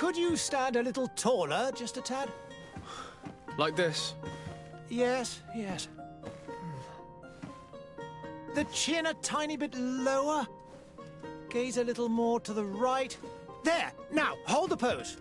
Could you stand a little taller, just a tad? Like this? Yes, yes. The chin a tiny bit lower. Gaze a little more to the right. There! Now, hold the pose.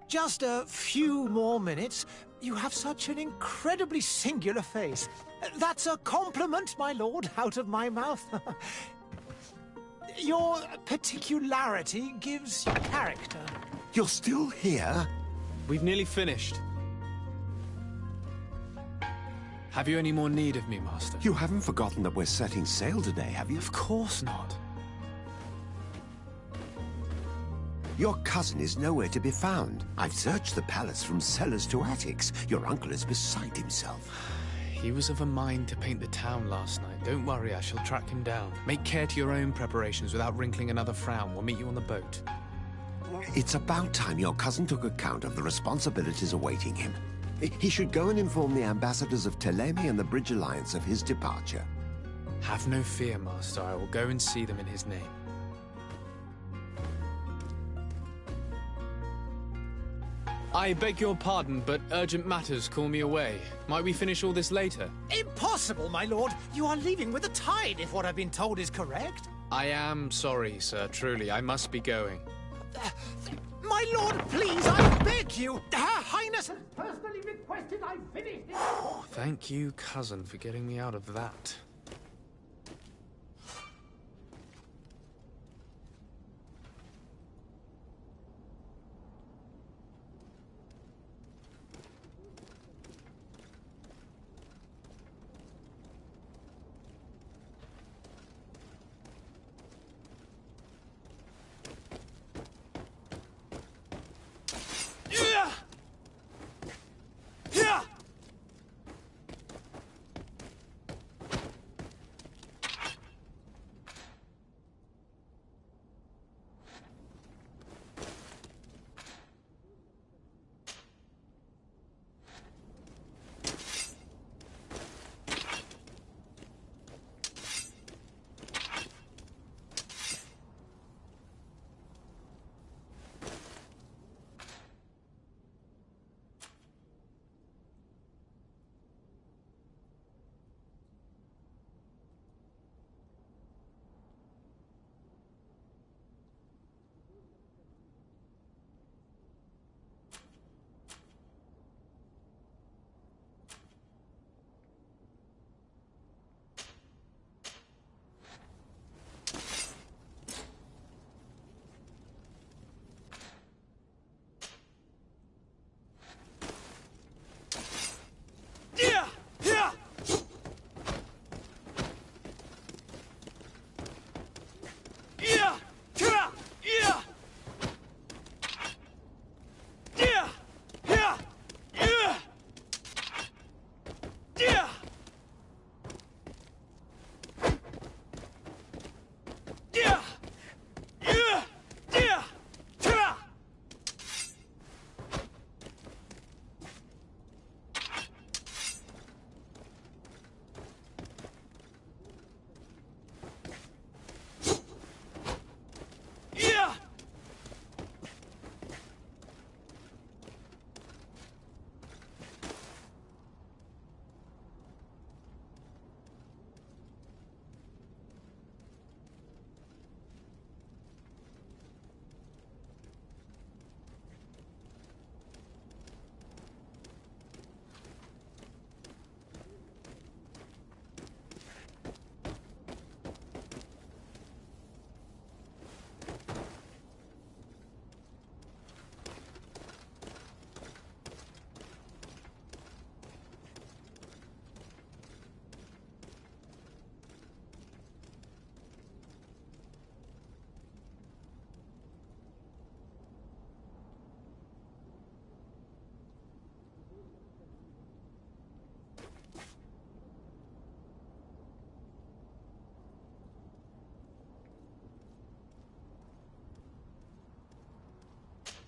Just a few more minutes. You have such an incredibly singular face. That's a compliment, my lord, out of my mouth. Your particularity gives you character. You're still here? We've nearly finished. Have you any more need of me, Master? You haven't forgotten that we're setting sail today, have you? Of course not. Your cousin is nowhere to be found. I've searched the palace from cellars to attics. Your uncle is beside himself. He was of a mind to paint the town last night. Don't worry, I shall track him down. Make care to your own preparations without wrinkling another frown. We'll meet you on the boat. It's about time your cousin took account of the responsibilities awaiting him. He should go and inform the ambassadors of Telemi and the Bridge Alliance of his departure. Have no fear, Master. I will go and see them in his name. I beg your pardon, but urgent matters call me away. Might we finish all this later? Impossible, my lord. You are leaving with the tide, if what I've been told is correct. I am sorry, sir. Truly, I must be going. My lord, please, I beg you. Her Highness has personally requested I finish this. Thank you, cousin, for getting me out of that.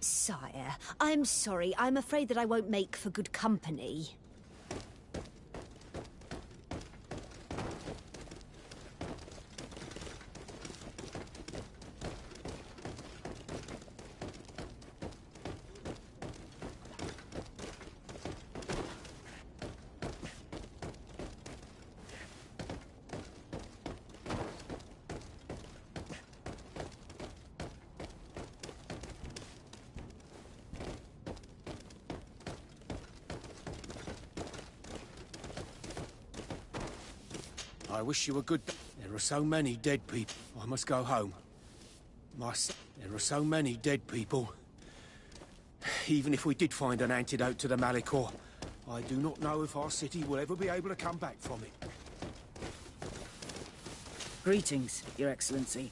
Sire, I'm sorry. I'm afraid that I won't make for good company. I wish you a good day. There are so many dead people. I must go home. There are so many dead people. Even if we did find an antidote to the Malicor, I do not know if our city will ever be able to come back from it. Greetings, Your Excellency.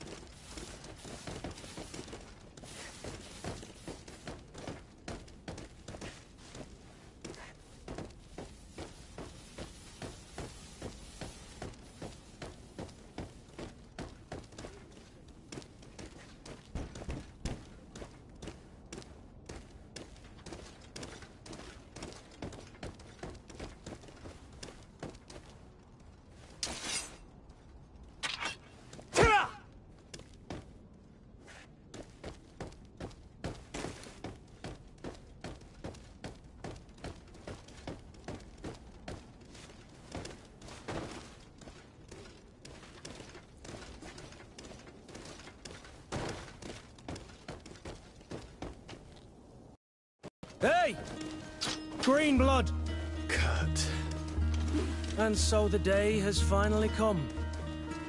Hey! Green blood! Kurt. And so the day has finally come.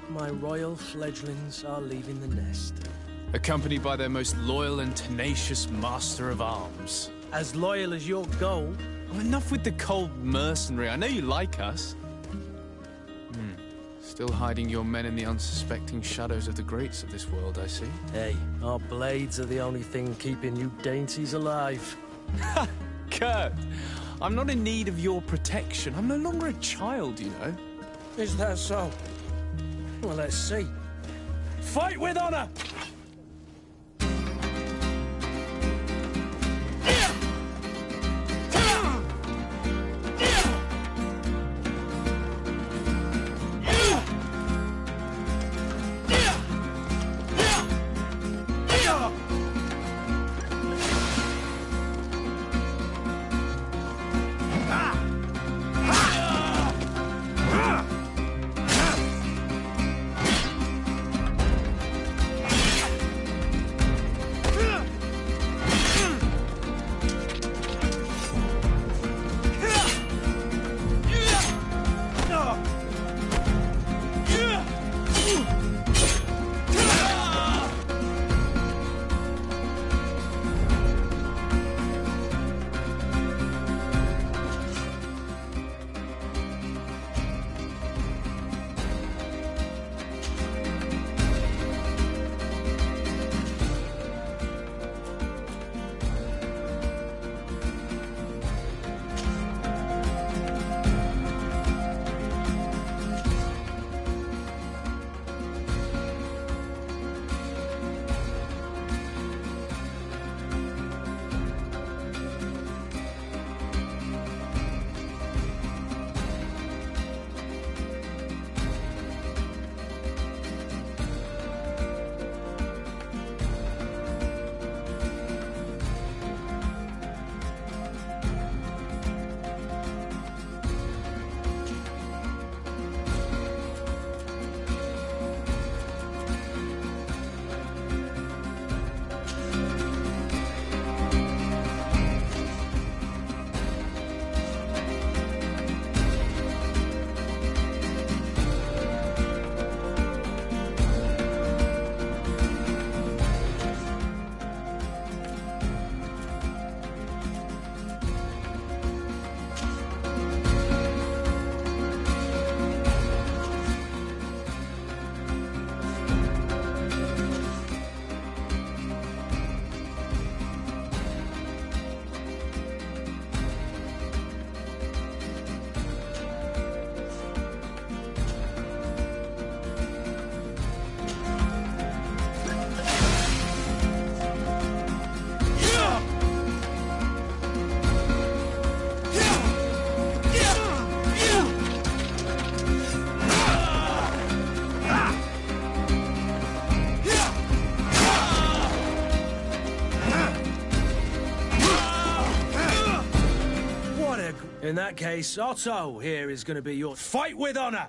My royal fledglings are leaving the nest. Accompanied by their most loyal and tenacious master of arms. As loyal as your gold. Oh, enough with the cold mercenary. I know you like us. Still hiding your men in the unsuspecting shadows of the greats of this world, I see. Hey, our blades are the only thing keeping you dainties alive. Ha! Kurt! I'm not in need of your protection. I'm no longer a child, you know. Is that so? Well, let's see. Fight with honor! In that case, Otto here is going to be your fight with honor!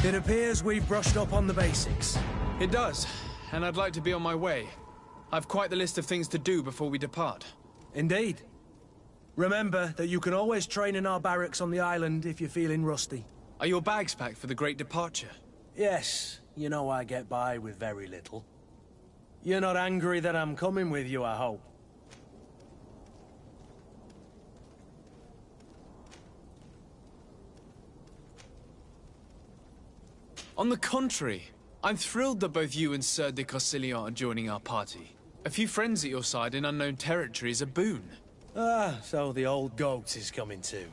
It appears we've brushed up on the basics. It does, and I'd like to be on my way. I've quite the list of things to do before we depart. Indeed. Remember that you can always train in our barracks on the island if you're feeling rusty. Are your bags packed for the great departure? Yes, you know I get by with very little. You're not angry that I'm coming with you, I hope. On the contrary, I'm thrilled that both you and Sir de Corsillon are joining our party. A few friends at your side in unknown territory is a boon. Ah, so the old goat is coming too.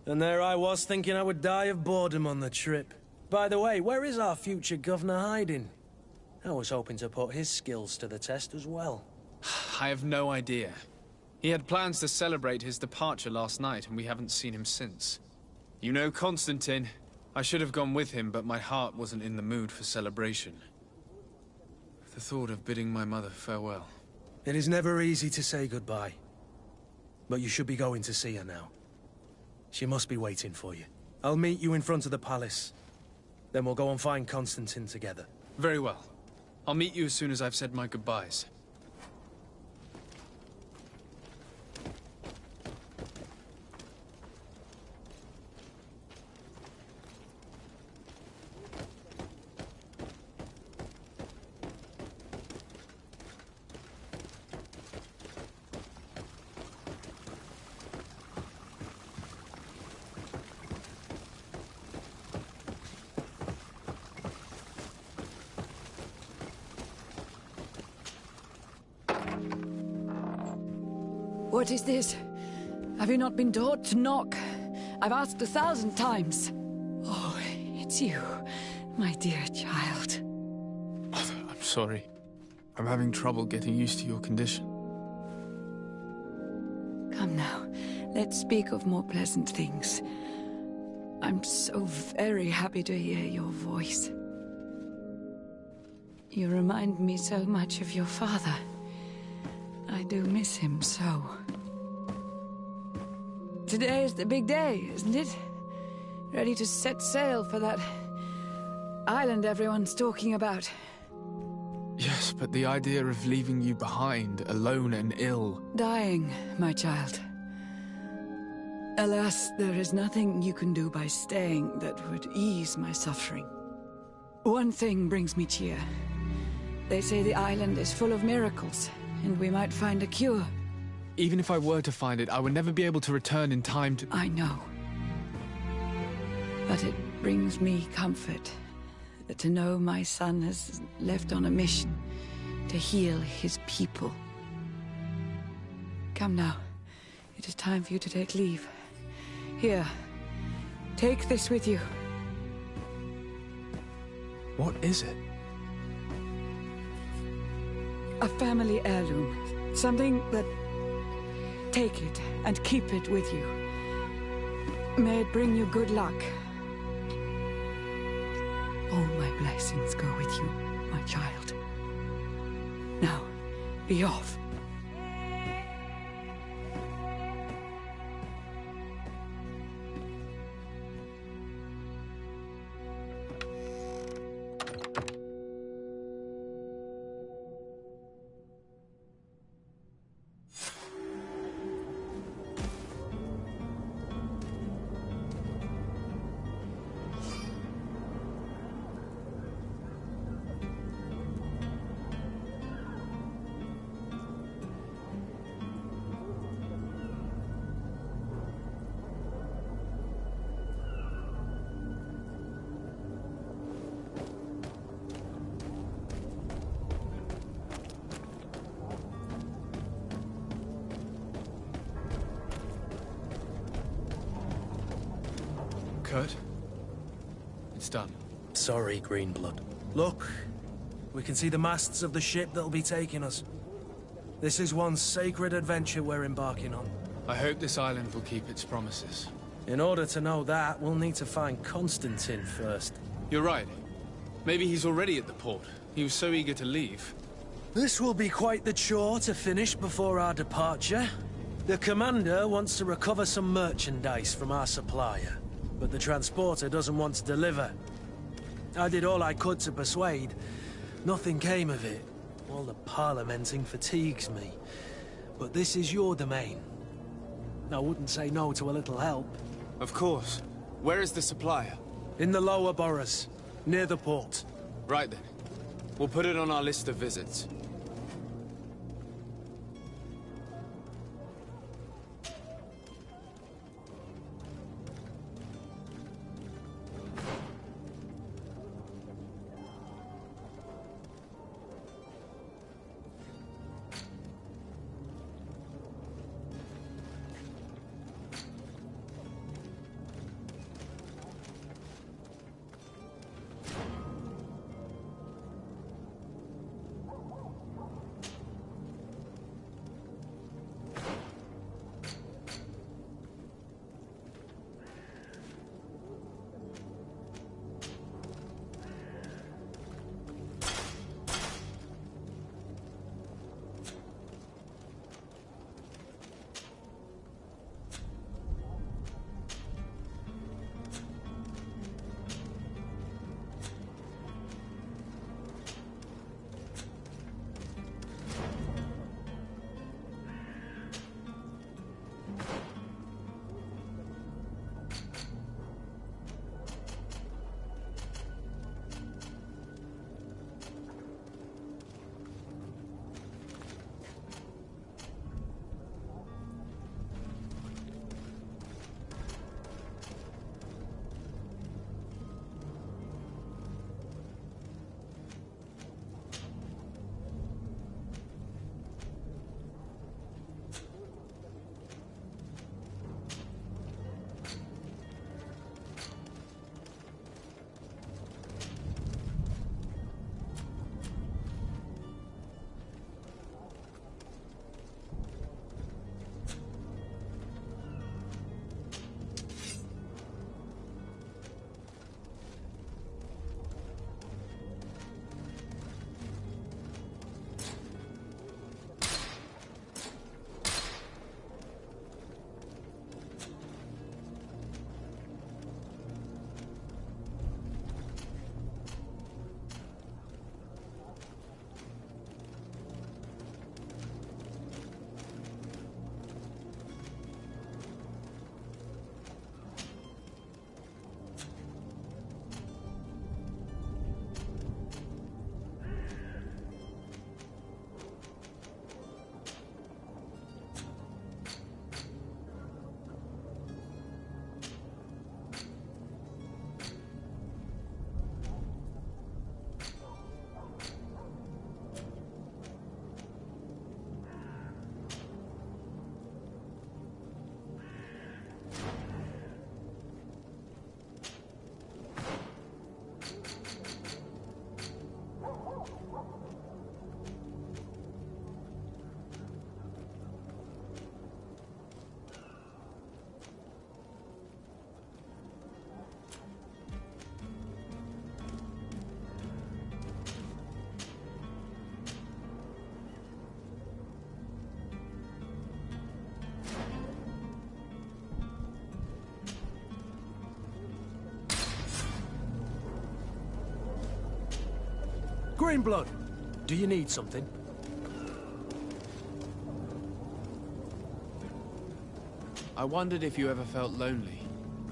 And there I was thinking I would die of boredom on the trip. By the way, where is our future governor hiding? I was hoping to put his skills to the test as well. I have no idea. He had plans to celebrate his departure last night, and we haven't seen him since. You know Constantine. I should have gone with him, but my heart wasn't in the mood for celebration. The thought of bidding my mother farewell. It is never easy to say goodbye. But you should be going to see her now. She must be waiting for you. I'll meet you in front of the palace. Then we'll go and find Constantine together. Very well. I'll meet you as soon as I've said my goodbyes. What is this? Have you not been taught to knock? I've asked 1,000 times. Oh, it's you, my dear child. I'm sorry. I'm having trouble getting used to your condition. Come now, let's speak of more pleasant things. I'm so very happy to hear your voice. You remind me so much of your father. I do miss him so. Today is the big day, isn't it? Ready to set sail for that island everyone's talking about. Yes, but the idea of leaving you behind, alone and ill... Dying, my child. Alas, there is nothing you can do by staying that would ease my suffering. One thing brings me cheer. They say the island is full of miracles, and we might find a cure. Even if I were to find it, I would never be able to return in time to... I know. But it brings me comfort to know my son has left on a mission to heal his people. Come now. It is time for you to take leave. Here, take this with you. What is it? A family heirloom. Something that... Take it and keep it with you. May it bring you good luck. All my blessings go with you, my child. Now, be off. Kurt? It's done. Sorry, Greenblood. Look, we can see the masts of the ship that'll be taking us. This is one sacred adventure we're embarking on. I hope this island will keep its promises. In order to know that, we'll need to find Constantine first. You're right. Maybe he's already at the port. He was so eager to leave. This will be quite the chore to finish before our departure. The commander wants to recover some merchandise from our supplier, but the transporter doesn't want to deliver. I did all I could to persuade. Nothing came of it. All the parliamenting fatigues me. But this is your domain. I wouldn't say no to a little help. Of course. Where is the supplier? In the lower boroughs, near the port. Right then. We'll put it on our list of visits. Greenblood, do you need something? I wondered if you ever felt lonely.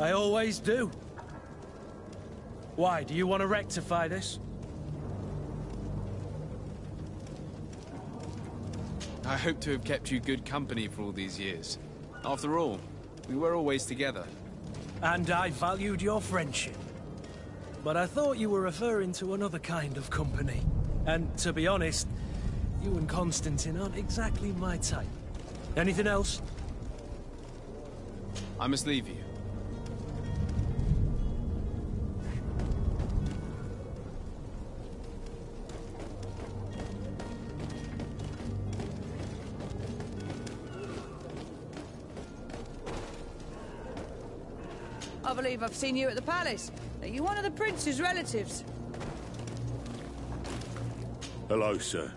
I always do. Why, do you want to rectify this? I hope to have kept you good company for all these years. After all, we were always together. And I valued your friendship. But I thought you were referring to another kind of company. And to be honest, you and Constantine aren't exactly my type. Anything else? I must leave you. I believe I've seen you at the palace. Are you one of the prince's relatives? Hello, sir.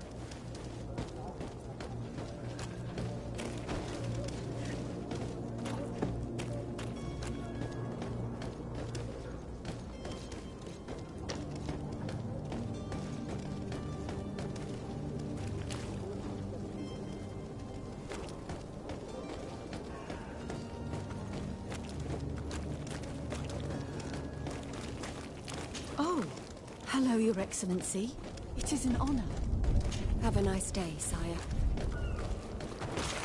Hello, Your Excellency. It is an honor. Have a nice day, sire.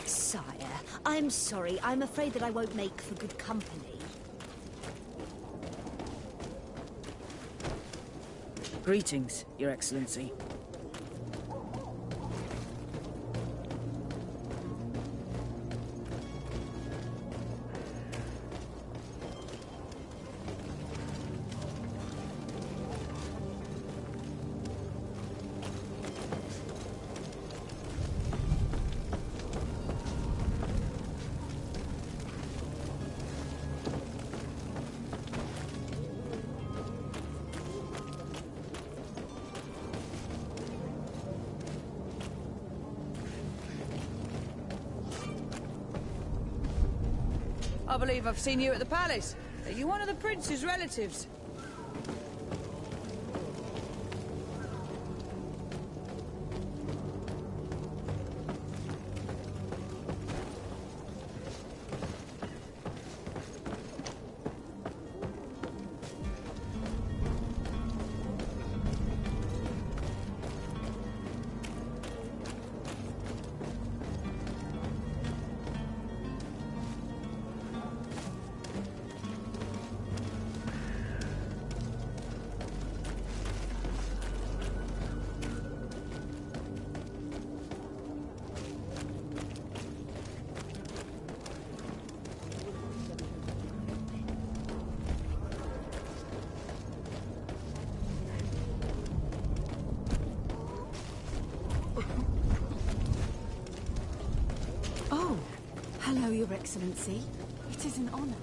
Sire, I'm sorry. I'm afraid that I won't make for good company. Greetings, Your Excellency. I believe I've seen you at the palace. Are you one of the prince's relatives? Oh, hello, Your Excellency. It is an honor.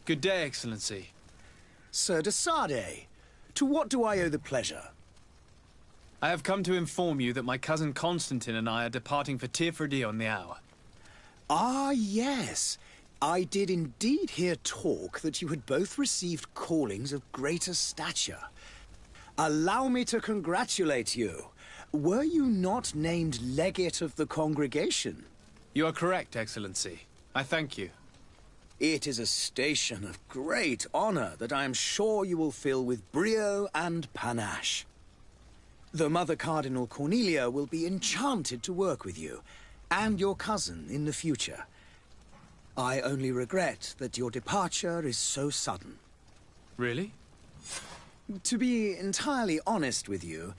Good day, Excellency. Sir de Sardet, to what do I owe the pleasure? I have come to inform you that my cousin Constantine and I are departing for Tirfredi on the hour. Ah, yes. I did indeed hear talk that you had both received callings of greater stature. Allow me to congratulate you. Were you not named legate of the congregation? You are correct, Excellency. I thank you. It is a station of great honor that I am sure you will fill with brio and panache. The Mother Cardinal Cornelia will be enchanted to work with you, and your cousin in the future. I only regret that your departure is so sudden. Really? To be entirely honest with you,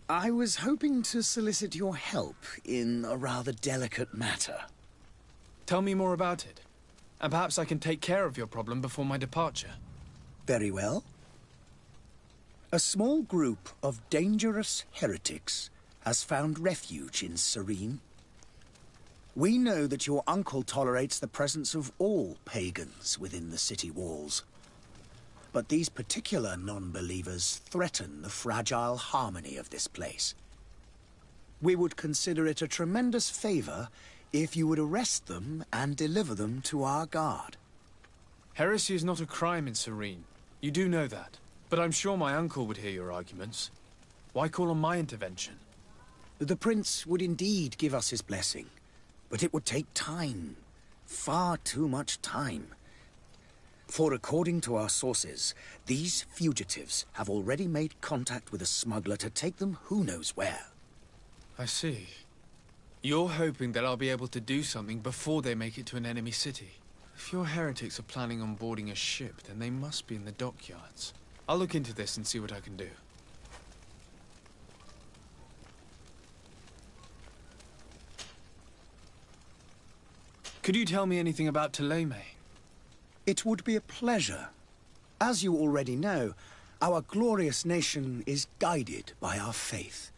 I was hoping to solicit your help in a rather delicate matter. Tell me more about it. And perhaps I can take care of your problem before my departure. Very well. A small group of dangerous heretics has found refuge in Serene. We know that your uncle tolerates the presence of all pagans within the city walls. But these particular non-believers threaten the fragile harmony of this place. We would consider it a tremendous favor if you would arrest them and deliver them to our guard. Heresy is not a crime in Serene. You do know that. But I'm sure my uncle would hear your arguments. Why call on my intervention? The prince would indeed give us his blessing, but it would take time. Far too much time. For according to our sources, these fugitives have already made contact with a smuggler to take them who knows where. I see. You're hoping that I'll be able to do something before they make it to an enemy city. If your heretics are planning on boarding a ship, then they must be in the dockyards. I'll look into this and see what I can do. Could you tell me anything about Thélème? It would be a pleasure. As you already know, our glorious nation is guided by our faith.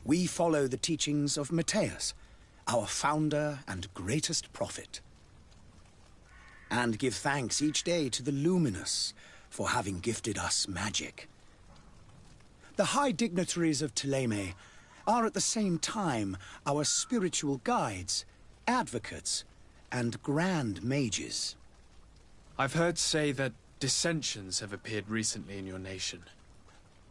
We follow the teachings of Matthias, our founder and greatest prophet. And give thanks each day to the Luminous for having gifted us magic. The high dignitaries of Thélème are at the same time our spiritual guides, advocates, and grand mages. I've heard say that dissensions have appeared recently in your nation.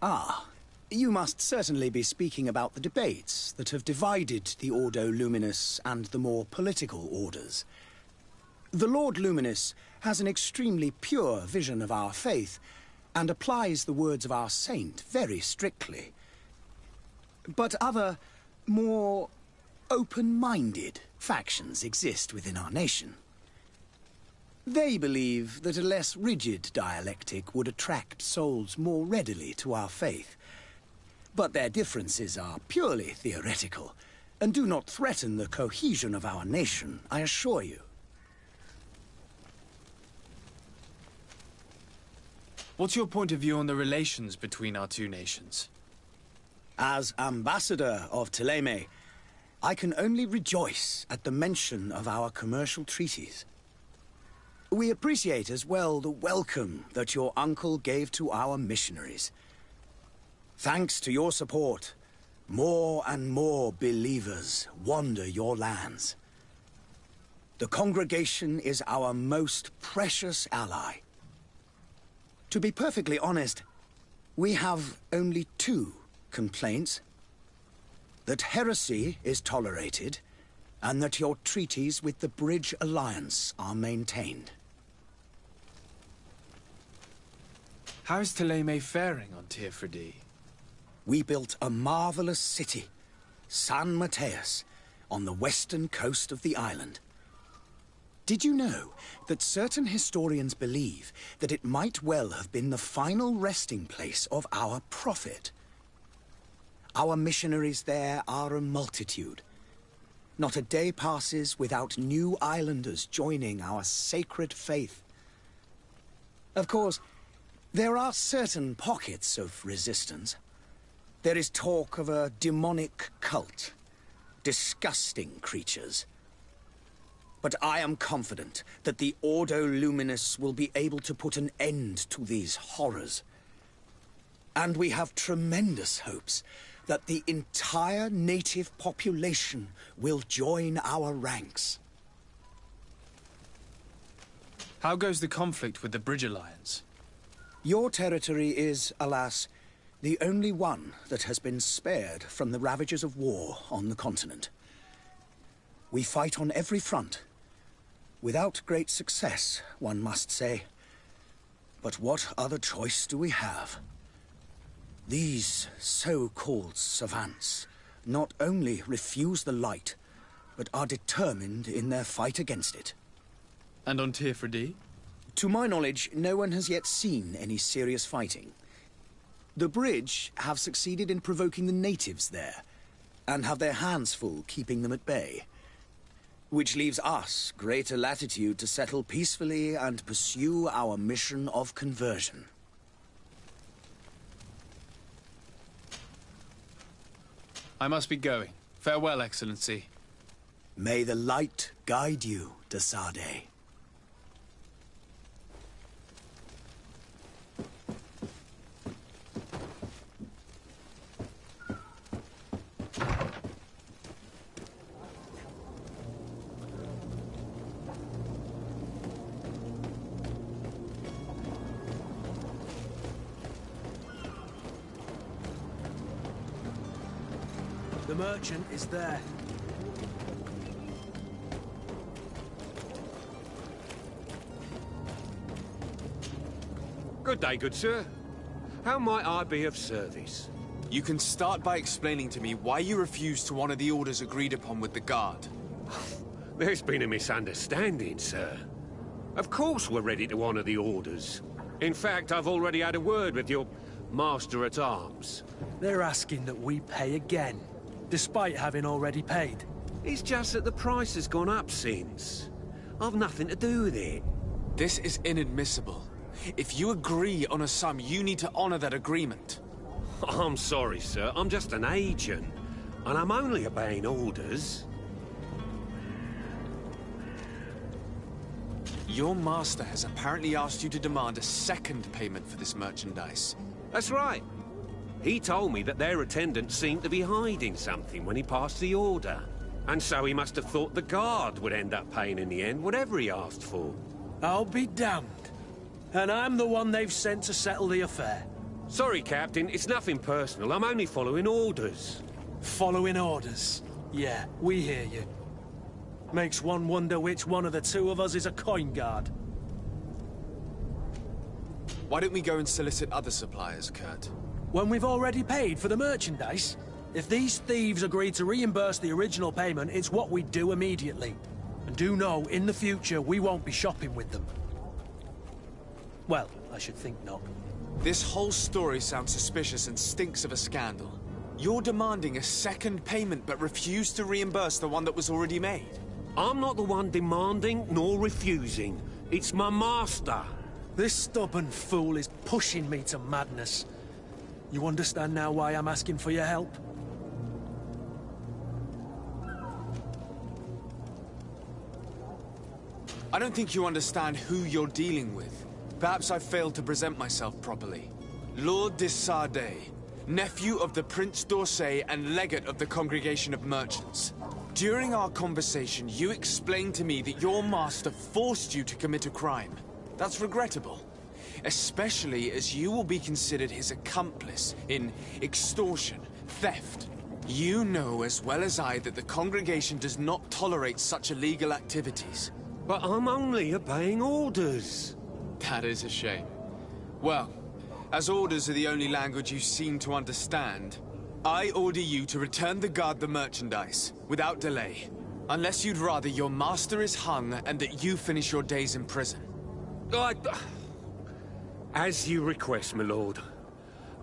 Ah, you must certainly be speaking about the debates that have divided the Ordo Luminous and the more political orders. The Lord Luminous has an extremely pure vision of our faith and applies the words of our saint very strictly. But other, more open-minded factions exist within our nation. They believe that a less rigid dialectic would attract souls more readily to our faith. But their differences are purely theoretical, and do not threaten the cohesion of our nation, I assure you. What's your point of view on the relations between our two nations? As ambassador of Thélème, I can only rejoice at the mention of our commercial treaties. We appreciate as well the welcome that your uncle gave to our missionaries. Thanks to your support, more and more believers wander your lands. The congregation is our most precious ally. To be perfectly honest, we have only two complaints. That heresy is tolerated, and that your treaties with the Bridge Alliance are maintained. How is Thélème faring on Teofredi? We built a marvelous city, San Mateus, on the western coast of the island. Did you know that certain historians believe that it might well have been the final resting place of our prophet? Our missionaries there are a multitude. Not a day passes without new islanders joining our sacred faith. Of course, there are certain pockets of resistance. There is talk of a demonic cult. Disgusting creatures. But I am confident that the Ordo Luminous will be able to put an end to these horrors. And we have tremendous hopes that the entire native population will join our ranks. How goes the conflict with the Bridge Alliance? Your territory is, alas, the only one that has been spared from the ravages of war on the continent. We fight on every front. Without great success, one must say. But what other choice do we have? These so-called savants not only refuse the light, but are determined in their fight against it. And on Teofredi? To my knowledge, no one has yet seen any serious fighting. The Bridge have succeeded in provoking the natives there, and have their hands full keeping them at bay. Which leaves us greater latitude to settle peacefully and pursue our mission of conversion. I must be going. Farewell, Excellency. May the light guide you, de Sade. The merchant is there. Good day, good sir. How might I be of service? You can start by explaining to me why you refused to honor the orders agreed upon with the guard. There's been a misunderstanding, sir. Of course we're ready to honor the orders. In fact, I've already had a word with your master-at-arms. They're asking that we pay again, despite having already paid. It's just that the price has gone up since. I've nothing to do with it. This is inadmissible. If you agree on a sum, you need to honor that agreement. I'm sorry, sir. I'm just an agent. And I'm only obeying orders. Your master has apparently asked you to demand a second payment for this merchandise. That's right. He told me that their attendant seemed to be hiding something when he passed the order. And so he must have thought the guard would end up paying in the end, whatever he asked for. I'll be damned. And I'm the one they've sent to settle the affair. Sorry, Captain, it's nothing personal. I'm only following orders. Following orders? Yeah, we hear you. Makes one wonder which one of the two of us is a coin guard. Why don't we go and solicit other suppliers, Kurt? When we've already paid for the merchandise? If these thieves agree to reimburse the original payment, it's what we do immediately. And do know, in the future, we won't be shopping with them. Well, I should think not. This whole story sounds suspicious and stinks of a scandal. You're demanding a second payment but refuse to reimburse the one that was already made. I'm not the one demanding nor refusing. It's my master. This stubborn fool is pushing me to madness. You understand now why I'm asking for your help? I don't think you understand who you're dealing with. Perhaps I failed to present myself properly. Lord de Sardet, nephew of the Prince d'Orsay and legate of the Congregation of Merchants. During our conversation, you explained to me that your master forced you to commit a crime. That's regrettable, especially as you will be considered his accomplice in extortion, theft. You know as well as I that the Congregation does not tolerate such illegal activities. But I'm only obeying orders. That is a shame. Well, as orders are the only language you seem to understand, I order you to return the guard the merchandise, without delay. Unless you'd rather your master is hung and that you finish your days in prison. As you request, my lord.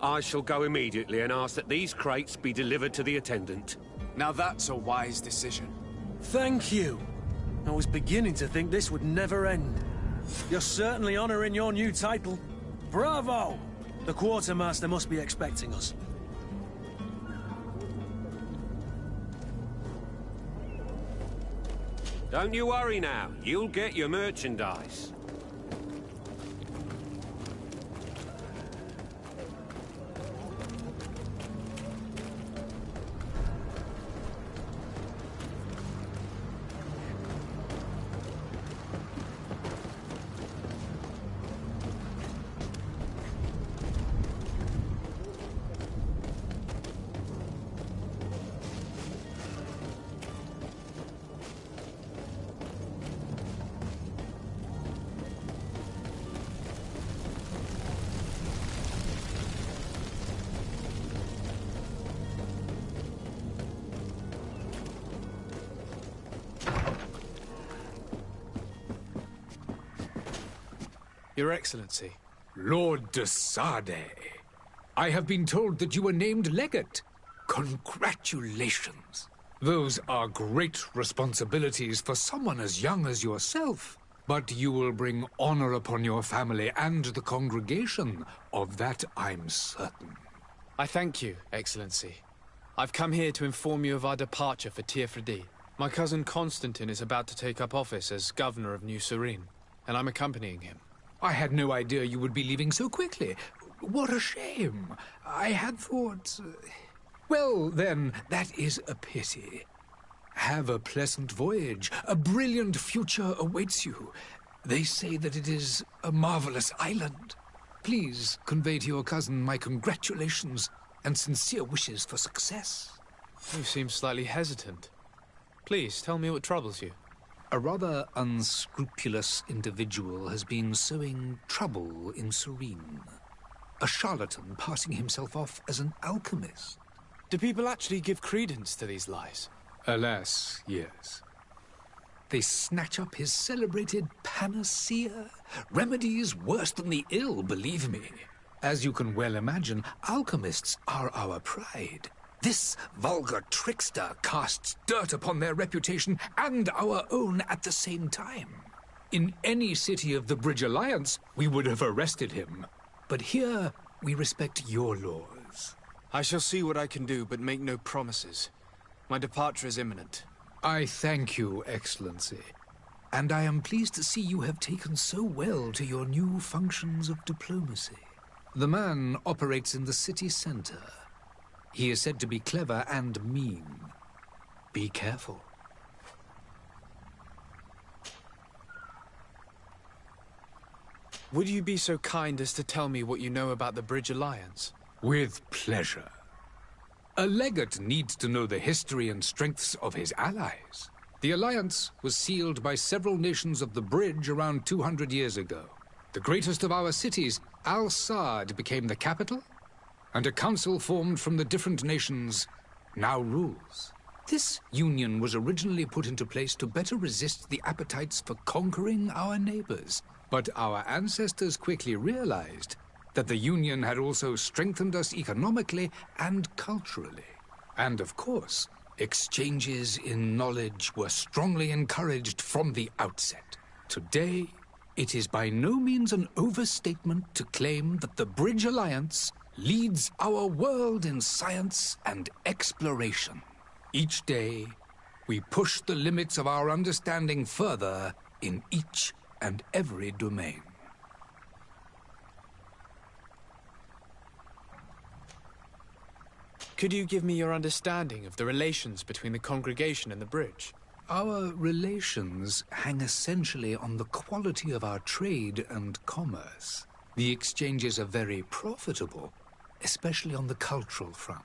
I shall go immediately and ask that these crates be delivered to the attendant. Now that's a wise decision. Thank you. I was beginning to think this would never end. You're certainly honoring your new title. Bravo! The quartermaster must be expecting us. Don't you worry now. You'll get your merchandise. Your Excellency. Lord de Sardet, I have been told that you were named legate. Congratulations. Those are great responsibilities for someone as young as yourself. But you will bring honor upon your family and the congregation. Of that I'm certain. I thank you, Excellency. I've come here to inform you of our departure for Tirfredi. My cousin Constantine is about to take up office as governor of New Serene, and I'm accompanying him. I had no idea you would be leaving so quickly. What a shame. I had thought... Well, then, that is a pity. Have a pleasant voyage. A brilliant future awaits you. They say that it is a marvelous island. Please convey to your cousin my congratulations and sincere wishes for success. You seem slightly hesitant. Please, tell me what troubles you. A rather unscrupulous individual has been sowing trouble in Serene. A charlatan passing himself off as an alchemist. Do people actually give credence to these lies? Alas, yes. They snatch up his celebrated panacea. Remedies worse than the ill, believe me. As you can well imagine, alchemists are our pride. This vulgar trickster casts dirt upon their reputation and our own at the same time. In any city of the Bridge Alliance, we would have arrested him. But here, we respect your laws. I shall see what I can do, but make no promises. My departure is imminent. I thank you, Excellency. And I am pleased to see you have taken so well to your new functions of diplomacy. The man operates in the city center. He is said to be clever and mean. Be careful. Would you be so kind as to tell me what you know about the Bridge Alliance? With pleasure. A legate needs to know the history and strengths of his allies. The alliance was sealed by several nations of the Bridge around 200 years ago. The greatest of our cities, Al-Sad, became the capital, and a council formed from the different nations now rules. This union was originally put into place to better resist the appetites for conquering our neighbors. But our ancestors quickly realized that the Union had also strengthened us economically and culturally. And of course, exchanges in knowledge were strongly encouraged from the outset. Today, it is by no means an overstatement to claim that the Bridge Alliance leads our world in science and exploration. Each day, we push the limits of our understanding further in each and every domain. Could you give me your understanding of the relations between the congregation and the Bridge? Our relations hang essentially on the quality of our trade and commerce. The exchanges are very profitable, especially on the cultural front.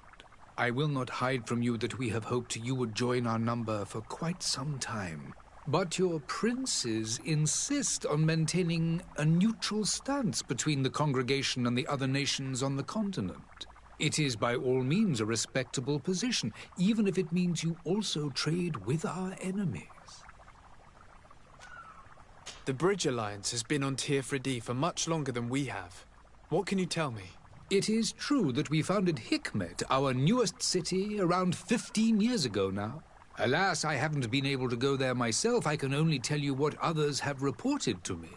I will not hide from you that we have hoped you would join our number for quite some time. But your princes insist on maintaining a neutral stance between the congregation and the other nations on the continent. It is by all means a respectable position, even if it means you also trade with our enemies. The Bridge Alliance has been on Teerfredi for much longer than we have. What can you tell me? It is true that we founded Hikmet, our newest city, around 15 years ago now. Alas, I haven't been able to go there myself. I can only tell you what others have reported to me.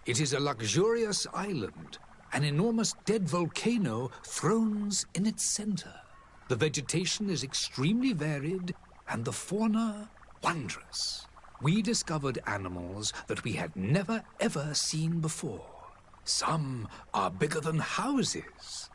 It is a luxurious island. An enormous dead volcano thrones in its center. The vegetation is extremely varied, and the fauna wondrous. We discovered animals that we had never ever seen before. Some are bigger than houses.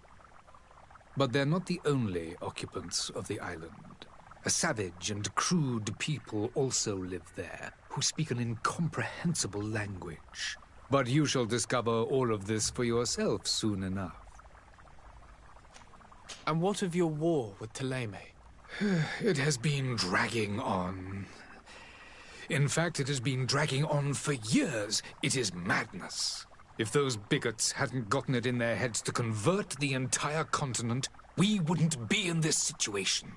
But they're not the only occupants of the island. A savage and crude people also live there, who speak an incomprehensible language. But you shall discover all of this for yourself soon enough. And what of your war with Thélème? It has been dragging on. In fact, it has been dragging on for years. It is madness. If those bigots hadn't gotten it in their heads to convert the entire continent, we wouldn't be in this situation.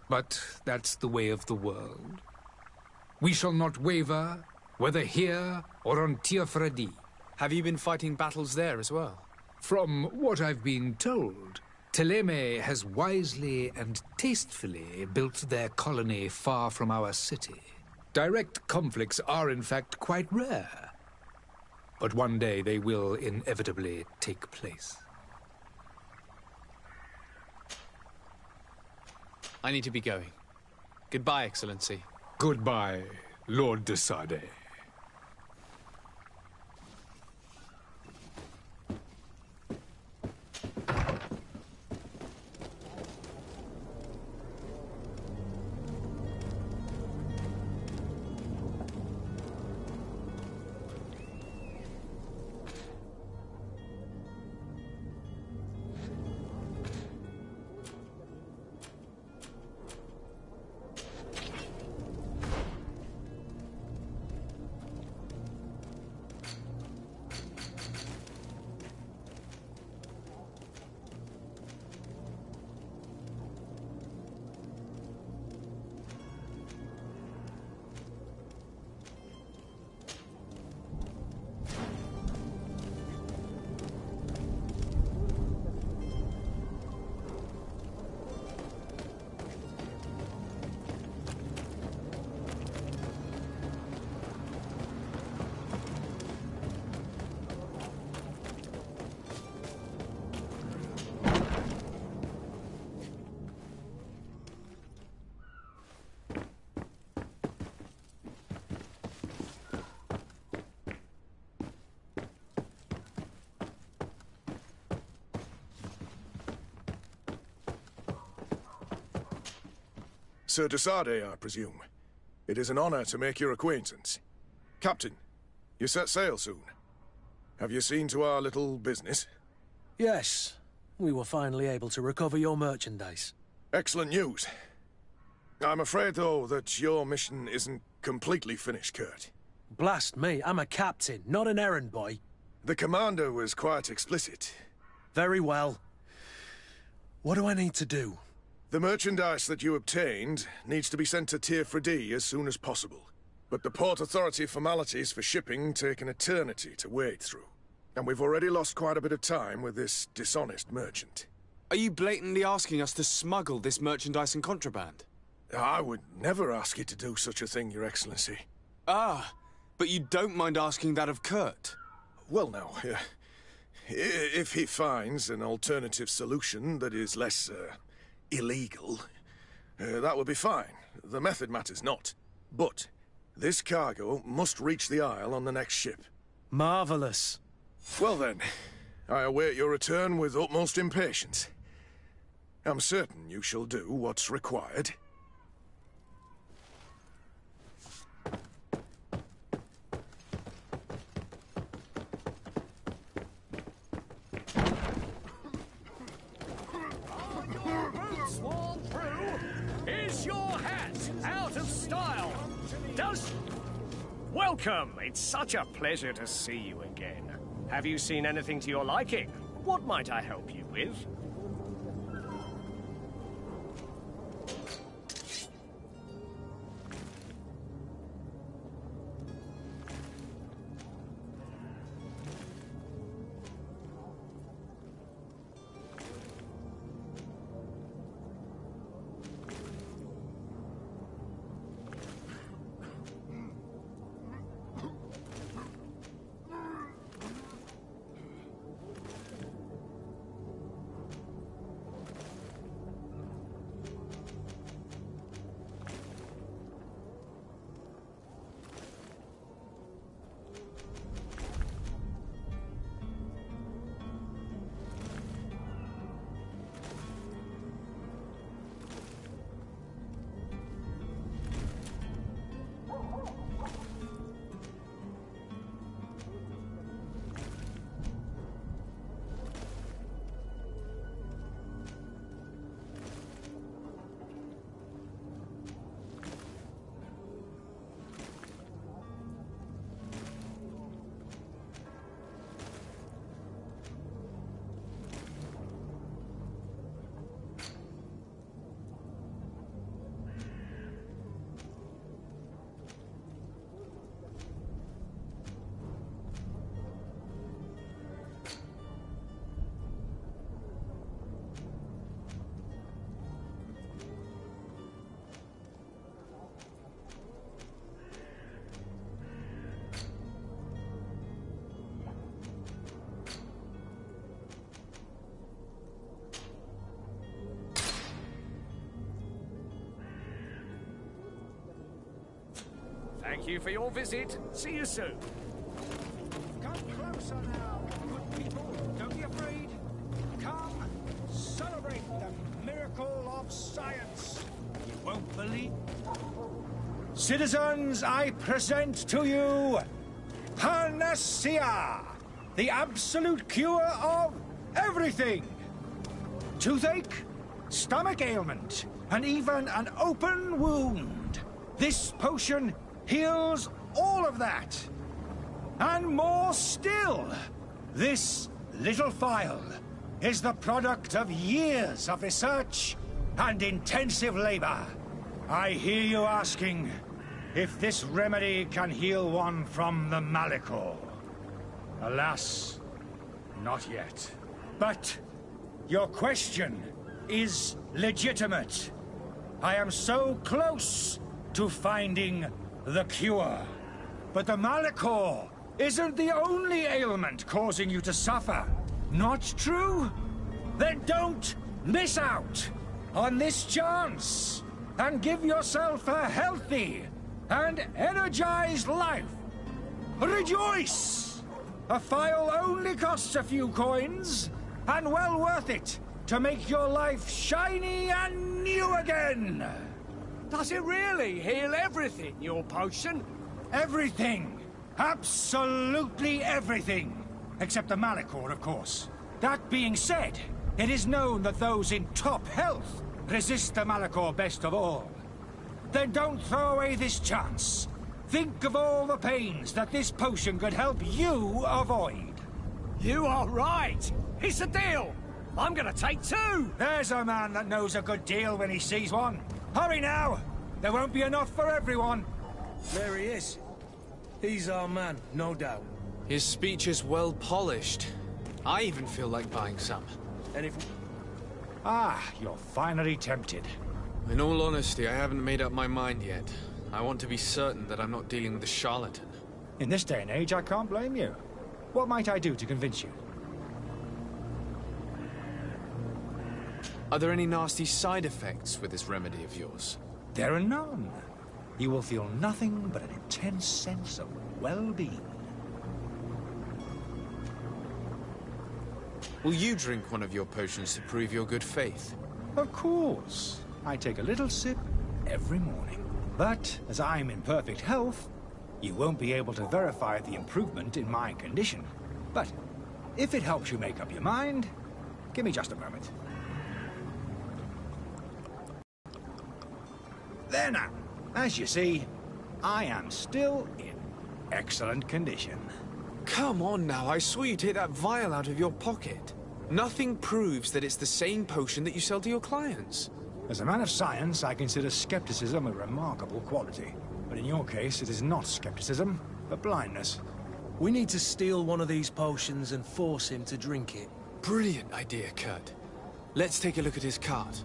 But that's the way of the world. We shall not waver, whether here or on Teerfredi. Have you been fighting battles there as well? From what I've been told, Thélème has wisely and tastefully built their colony far from our city. Direct conflicts are in fact quite rare. But one day they will inevitably take place. I need to be going. Goodbye, Excellency. Goodbye, Lord de Sade. Sir Desade, I presume. It is an honor to make your acquaintance. Captain, you set sail soon. Have you seen to our little business? Yes. We were finally able to recover your merchandise. Excellent news. I'm afraid, though, that your mission isn't completely finished, Kurt. Blast me, I'm a captain, not an errand boy. The commander was quite explicit. Very well. What do I need to do? The merchandise that you obtained needs to be sent to Tier 4D as soon as possible. But the Port Authority formalities for shipping take an eternity to wade through. And we've already lost quite a bit of time with this dishonest merchant. Are you blatantly asking us to smuggle this merchandise and contraband? I would never ask you to do such a thing, Your Excellency. Ah, but you don't mind asking that of Kurt? Well, no. If he finds an alternative solution that is less, illegal, that would be fine. The method matters not. But this cargo must reach the Isle on the next ship. Marvelous. Well then, I await your return with utmost impatience. I'm certain you shall do what's required. Sworn through? Is your hat out of style? Welcome! It's such a pleasure to see you again. Have you seen anything to your liking? What might I help you with? Thank you for your visit. See you soon. Come closer now, good people. Don't be afraid. Come, celebrate the miracle of science. You won't believe. Citizens, I present to you Panacea, the absolute cure of everything. Toothache, stomach ailment, and even an open wound. This potion heals all of that. And more still, this little phial is the product of years of research and intensive labor. I hear you asking if this remedy can heal one from the Malichor. Alas, not yet. But your question is legitimate. I am so close to finding the cure. But the Malichor isn't the only ailment causing you to suffer. Not true? Then don't miss out on this chance and give yourself a healthy and energized life. Rejoice! A phial only costs a few coins, and well worth it to make your life shiny and new again. Does it really heal everything, your potion? Everything! Absolutely everything! Except the Malachor, of course. That being said, it is known that those in top health resist the Malachor best of all. Then don't throw away this chance. Think of all the pains that this potion could help you avoid. You are right! It's a deal! I'm gonna take 2! There's a man that knows a good deal when he sees one. Hurry now! There won't be enough for everyone. There he is. He's our man, no doubt. His speech is well polished. I even feel like buying some. And if... Ah, you're finally tempted. In all honesty, I haven't made up my mind yet. I want to be certain that I'm not dealing with a charlatan. In this day and age, I can't blame you. What might I do to convince you? Are there any nasty side effects with this remedy of yours? There are none. You will feel nothing but an intense sense of well-being. Will you drink one of your potions to prove your good faith? Of course. I take a little sip every morning. But, as I'm in perfect health, you won't be able to verify the improvement in my condition. But, if it helps you make up your mind, give me just a moment. There now. As you see, I am still in excellent condition. Come on now, I swear you take that vial out of your pocket. Nothing proves that it's the same potion that you sell to your clients. As a man of science, I consider skepticism a remarkable quality. But in your case, it is not skepticism, but blindness. We need to steal one of these potions and force him to drink it. Brilliant idea, Kurt. Let's take a look at his cart.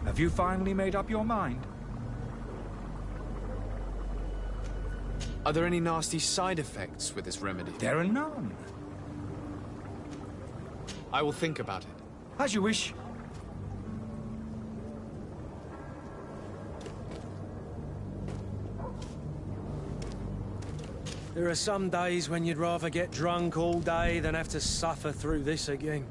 Have you finally made up your mind? Are there any nasty side effects with this remedy? There are none. I will think about it. As you wish. There are some days when you'd rather get drunk all day than have to suffer through this again.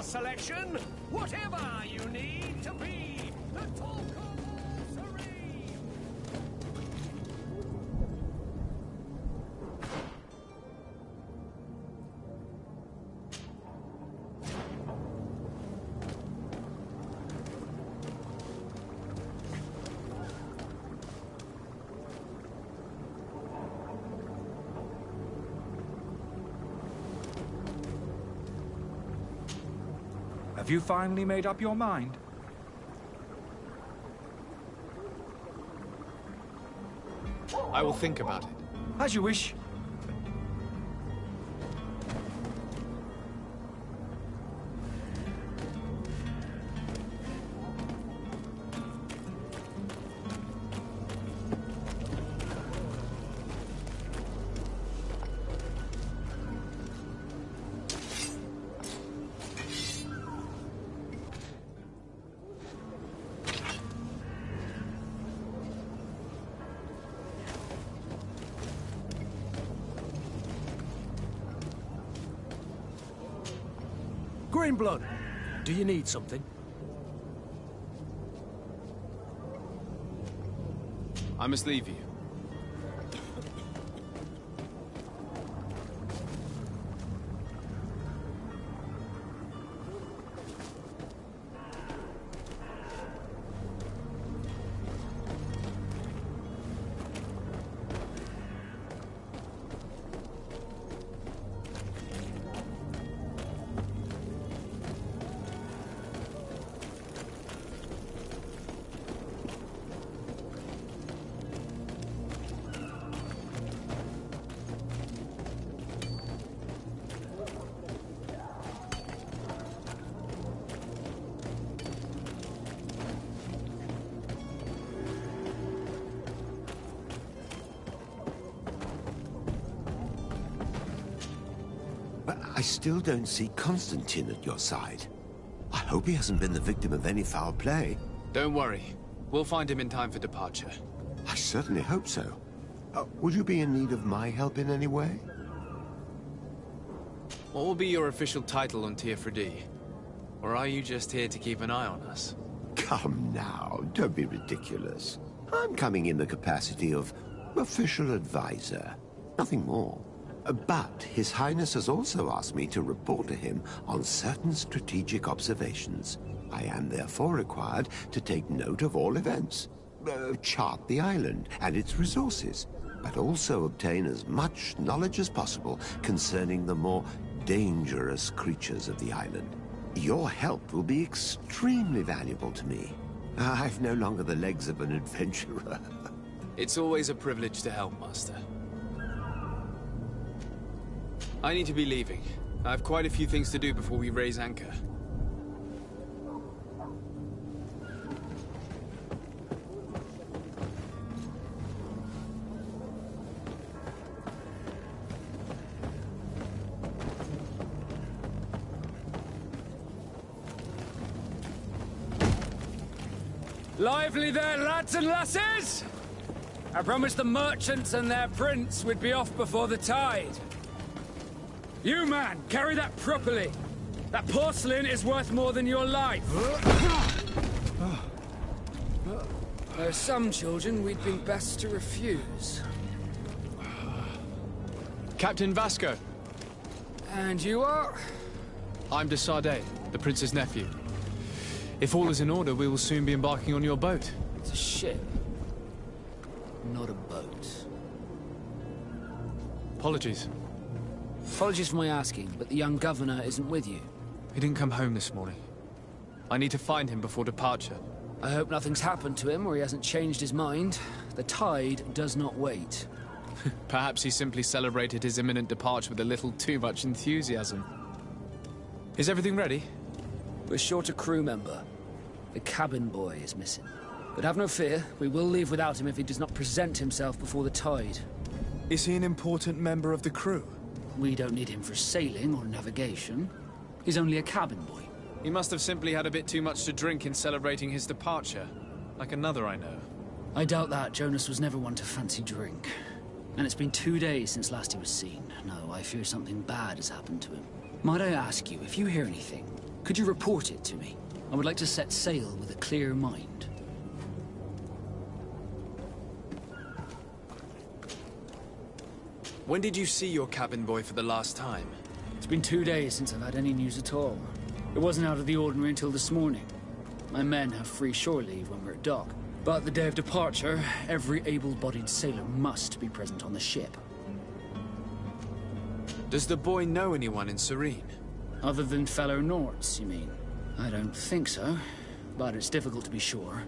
Selection, whatever you need to be the talk of Serene. Have you finally made up your mind? I will think about it. As you wish. Greenblood, do you need something? I must leave you. I still don't see Constantine at your side. I hope he hasn't been the victim of any foul play. Don't worry. We'll find him in time for departure. I certainly hope so. Would you be in need of my help in any way? What will be your official title on Teofredi? Or are you just here to keep an eye on us? Come now, don't be ridiculous. I'm coming in the capacity of official advisor. Nothing more. But His Highness has also asked me to report to him on certain strategic observations. I am therefore required to take note of all events, chart the island and its resources, but also obtain as much knowledge as possible concerning the more dangerous creatures of the island. Your help will be extremely valuable to me. I've no longer the legs of an adventurer. It's always a privilege to help, Master. I need to be leaving. I have quite a few things to do before we raise anchor. Lively there, lads and lasses! I promised the merchants and their prince we'd be off before the tide. You, man, carry that properly. That porcelain is worth more than your life. There are some children we'd be best to refuse. Captain Vasco. And you are? I'm de Sardet, the prince's nephew. If all is in order, we will soon be embarking on your boat. It's a ship, not a boat. Apologies. Apologies for my asking, but the young governor isn't with you. He didn't come home this morning. I need to find him before departure. I hope nothing's happened to him or he hasn't changed his mind. The tide does not wait. Perhaps he simply celebrated his imminent departure with a little too much enthusiasm. Is everything ready? We're short a crew member. The cabin boy is missing. But have no fear, we will leave without him if he does not present himself before the tide. Is he an important member of the crew? We don't need him for sailing or navigation. He's only a cabin boy. He must have simply had a bit too much to drink in celebrating his departure. Like another I know. I doubt that. Jonas was never one to fancy drink. And it's been 2 days since last he was seen. No, I fear something bad has happened to him. Might I ask you, if you hear anything, could you report it to me? I would like to set sail with a clear mind. When did you see your cabin boy for the last time? It's been 2 days since I've had any news at all. It wasn't out of the ordinary until this morning. My men have free shore leave when we're at dock. But the day of departure, every able-bodied sailor must be present on the ship. Does the boy know anyone in Serene? Other than fellow Norts, you mean? I don't think so, but it's difficult to be sure.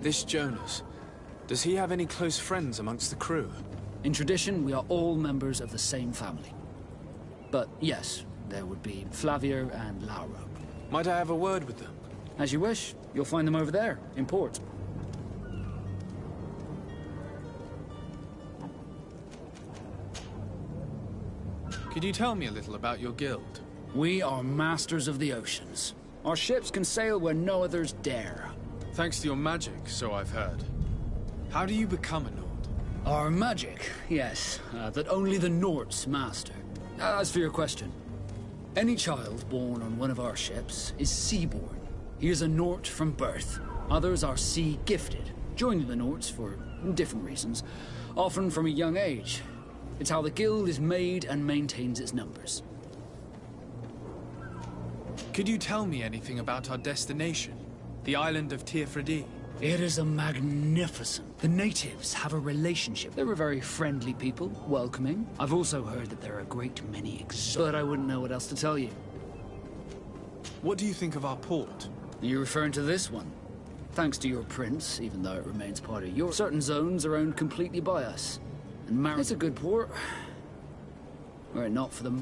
This Jonas, does he have any close friends amongst the crew? In tradition, we are all members of the same family. But yes, there would be Flavia and Lauro. Might I have a word with them? As you wish. You'll find them over there, in port. Could you tell me a little about your guild? We are masters of the oceans. Our ships can sail where no others dare. Thanks to your magic, so I've heard. How do you become a Nord? Our magic, yes, that only the Norts master. As for your question, any child born on one of our ships is sea-born. He is a Nort from birth. Others are sea-gifted, joining the Norts for different reasons, often from a young age. It's how the guild is made and maintains its numbers. Could you tell me anything about our destination? The island of Teofredi? It is a magnificent. The natives have a relationship. They're a very friendly people, welcoming. I've also heard that there are a great many exotic, but I wouldn't know what else to tell you. What do you think of our port? Are you referring to this one? Thanks to your prince, even though it remains part of your... Certain zones are owned completely by us. And it's a good port. Were it not for them.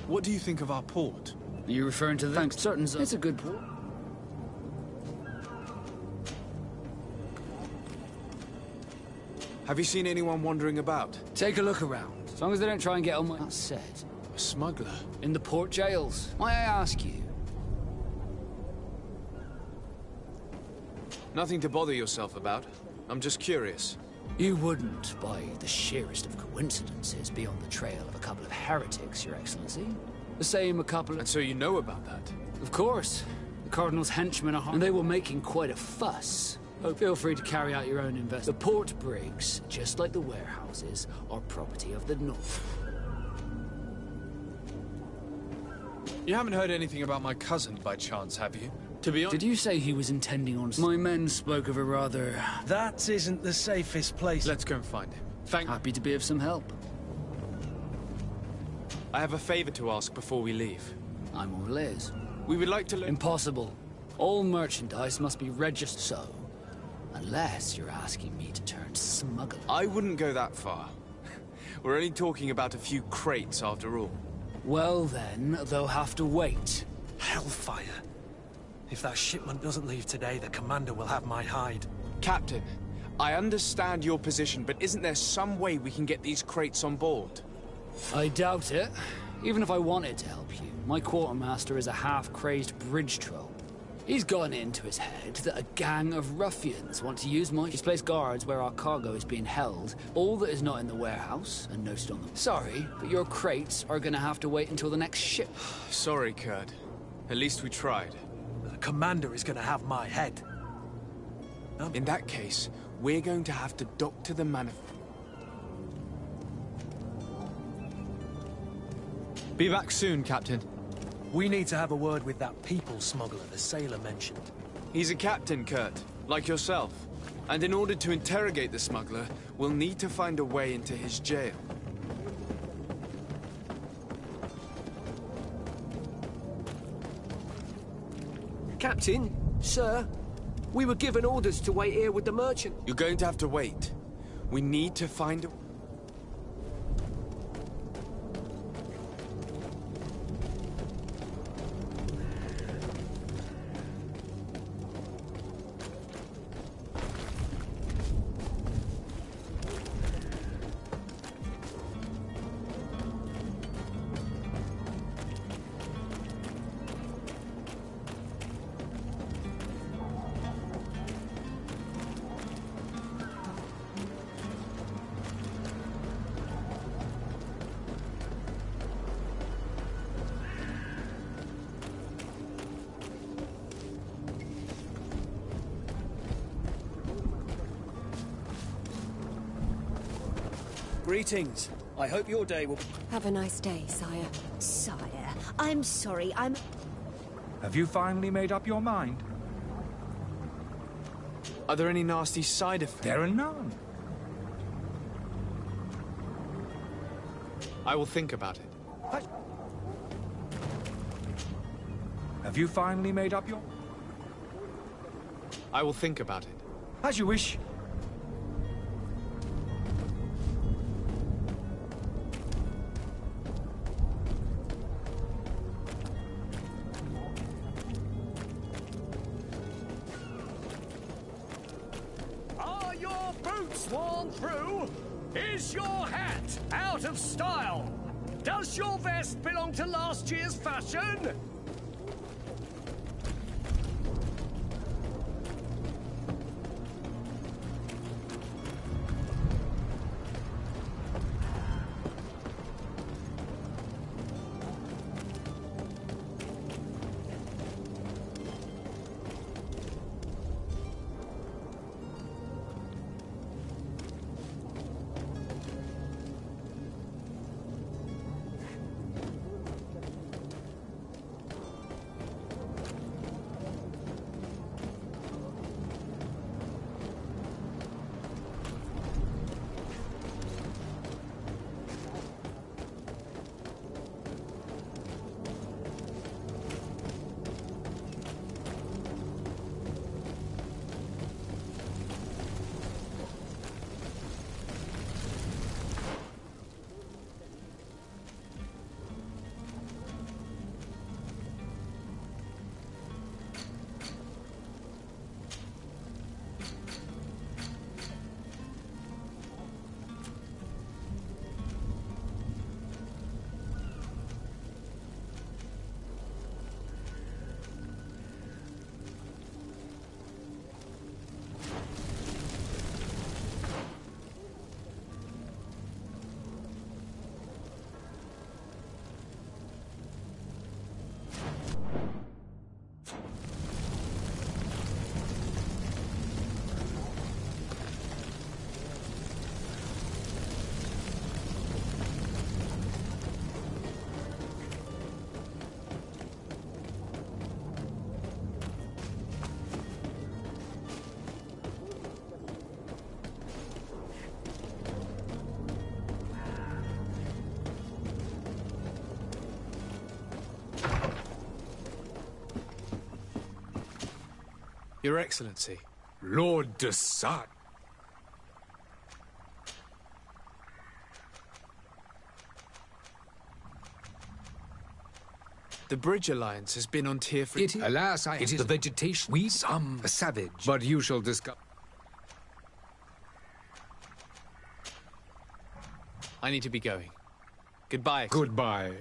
What do you think of our port? Are you referring to the... Thanks, certain zones. It's a good port. Have you seen anyone wandering about? Take a look around. As long as they don't try and get on my... That said. A smuggler? In the port jails. Might I ask you? Nothing to bother yourself about. I'm just curious. You wouldn't, by the sheerest of coincidences, be on the trail of a couple of heretics, Your Excellency. The same a couple of... And so you know about that? Of course. The Cardinal's henchmen are... And they were making quite a fuss. Oh, feel free to carry out your own invest. The port brigs, just like the warehouses, are property of the North. You haven't heard anything about my cousin by chance, have you? To be honest... Did you say he was intending on... My men spoke of a rather... That isn't the safest place. Let's go and find him. Happy to be of some help. I have a favor to ask before we leave. I'm all ears. We would like to learn... Impossible. All merchandise must be registered so. Unless you're asking me to turn smuggler. I wouldn't go that far. We're only talking about a few crates after all. Well then, they'll have to wait. Hellfire. If that shipment doesn't leave today, the commander will have my hide. Captain, I understand your position, but isn't there some way we can get these crates on board? I doubt it. Even if I wanted to help you, my quartermaster is a half-crazed bridge troll. He's gotten into his head that a gang of ruffians want to use my... He's placed guards where our cargo is being held, all that is not in the warehouse, and noted on them. Sorry, but your crates are gonna have to wait until the next ship. Sorry, Kurt. At least we tried. The commander is gonna have my head. In that case, we're going to have to dock to the manor... Be back soon, Captain. We need to have a word with that people smuggler the sailor mentioned. He's a captain, Kurt, like yourself. And in order to interrogate the smuggler, we'll need to find a way into his jail. Captain, sir, we were given orders to wait here with the merchant. You're going to have to wait. We need to find a... Greetings. I hope your day will... Have a nice day, sire. Sire, I'm sorry, Have you finally made up your mind? Are there any nasty side effects? There are none. I will think about it. Have you finally made up your... I will think about it. As you wish. Are your boots worn through? Is your hat out of style? Does your vest belong to last year's fashion? Your Excellency. Lord de Sade. The Bridge Alliance has been on tier for... Alas, it is the vegetation. We some a savage. But you shall discover. I need to be going. Goodbye. Goodbye.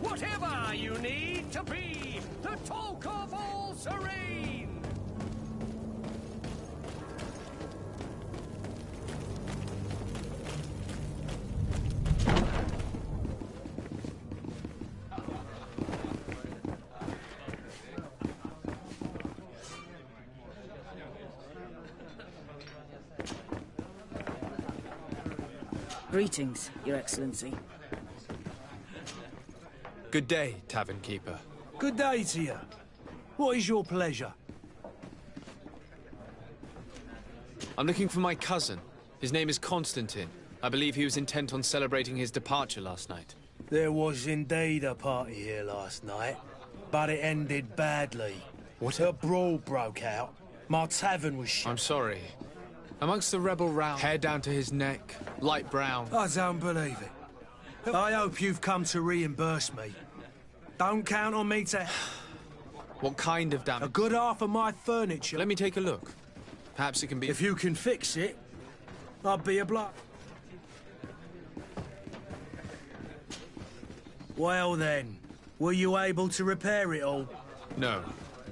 Whatever you need to be the talk of all Serene. Greetings, Your Excellency. Good day, Tavern Keeper. Good day to you. What is your pleasure? I'm looking for my cousin. His name is Constantine. I believe he was intent on celebrating his departure last night. There was indeed a party here last night, but it ended badly. What? A brawl broke out. My tavern was shut. I'm sorry. Amongst the rebel round, hair down to his neck, light brown. I don't believe it. I hope you've come to reimburse me. Don't count on me to... What kind of damage? A good half of my furniture. Let me take a look. Perhaps it can be... If you can fix it, I'd be obliged. Well then, were you able to repair it all? No,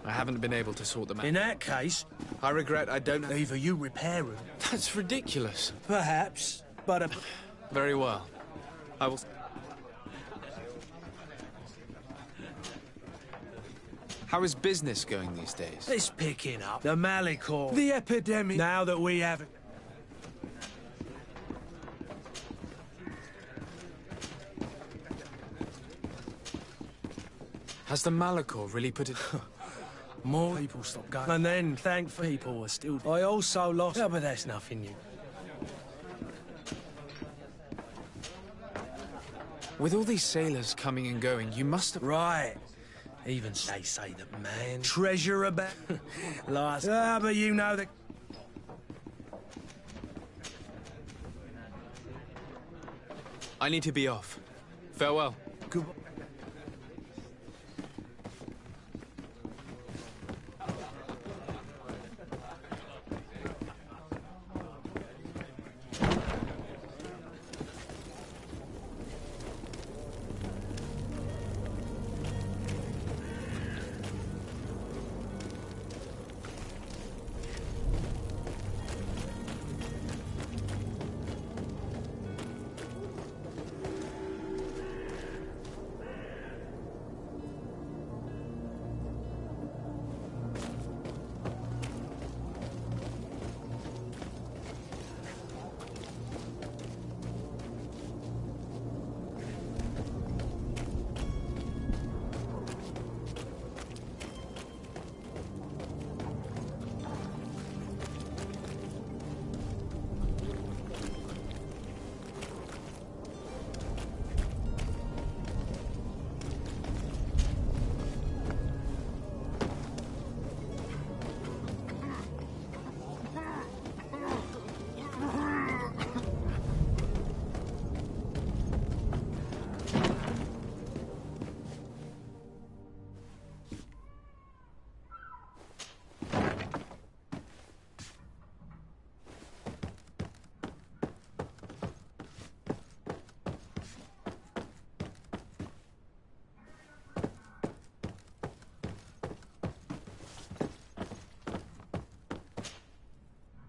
I haven't been able to sort them out. In that case... I regret I don't... Either you repair them... That's ridiculous. Perhaps, but... Very well. I will... How is business going these days? It's picking up. The Malicor. The epidemic. Now that we have it. Has the Malicor really put it... More people stopped going. And then, thankful people were still... I also lost... Yeah, but that's nothing new. With all these sailors coming and going, you must have... Right. Even they say that man... Treasure about... Last... Ah, but you know that... I need to be off. Farewell. Goodbye.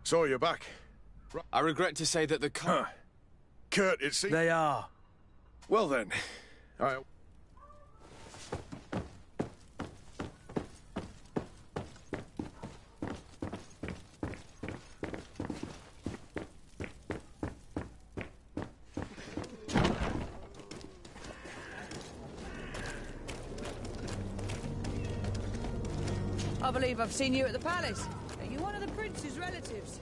So you're back. I regret to say that the... Kurt, it seems... They are. Well then, I believe I've seen you at the palace. Are you one of the prince's relatives?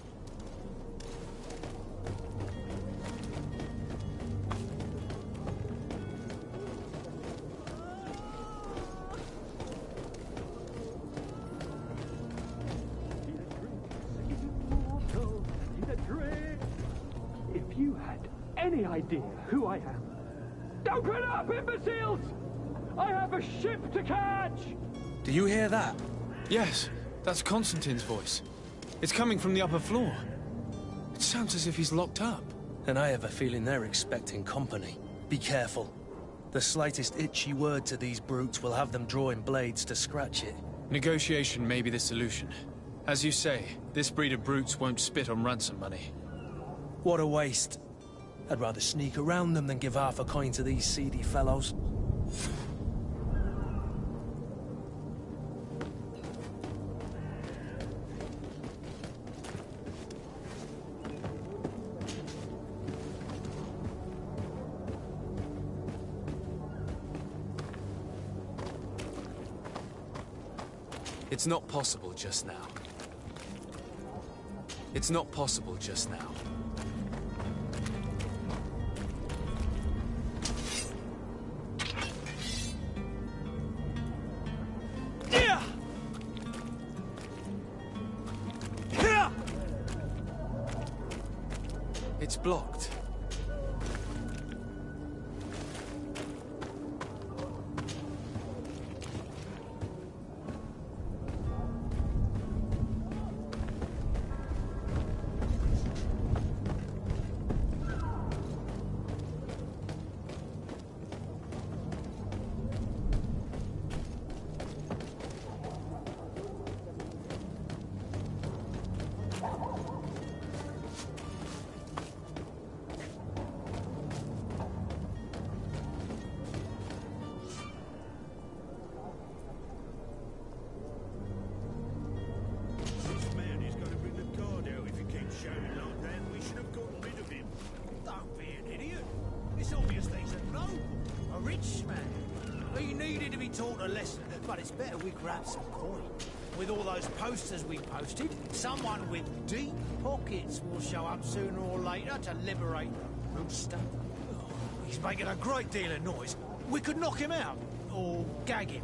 If you had any idea who I am... Open up, imbeciles! I have a ship to catch! Do you hear that? Yes, that's Constantine's voice. It's coming from the upper floor. It sounds as if he's locked up. And I have a feeling they're expecting company. Be careful. The slightest itchy word to these brutes will have them drawing blades to scratch it. Negotiation may be the solution. As you say, this breed of brutes won't spit on ransom money. What a waste. I'd rather sneak around them than give half a coin to these seedy fellows. It's not possible just now. It's not possible just now. It's blocked. But it's better we grab some coin. With all those posters we posted, someone with deep pockets will show up sooner or later to liberate the rooster. He's making a great deal of noise. We could knock him out, or gag him.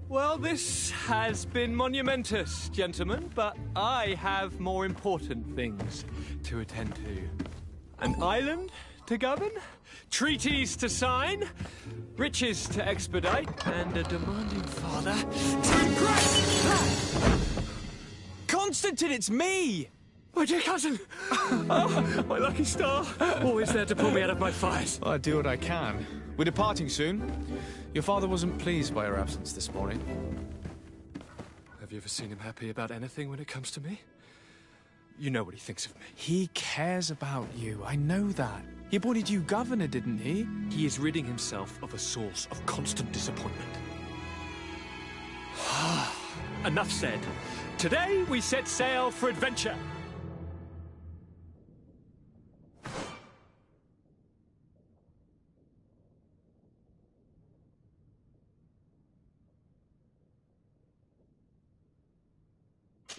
Well, this has been monumentous, gentlemen, but I have more important things to attend to. An island to govern, treaties to sign, riches to expedite, and a demanding father to impress! Constantine, it's me! My dear cousin! Oh, my lucky star! Always there to pull me out of my fires. Well, I do what I can. We're departing soon. Your father wasn't pleased by your absence this morning. Have you ever seen him happy about anything when it comes to me? You know what he thinks of me. He cares about you, I know that. He appointed you governor, didn't he? He is ridding himself of a source of constant disappointment. Enough said. Today we set sail for adventure.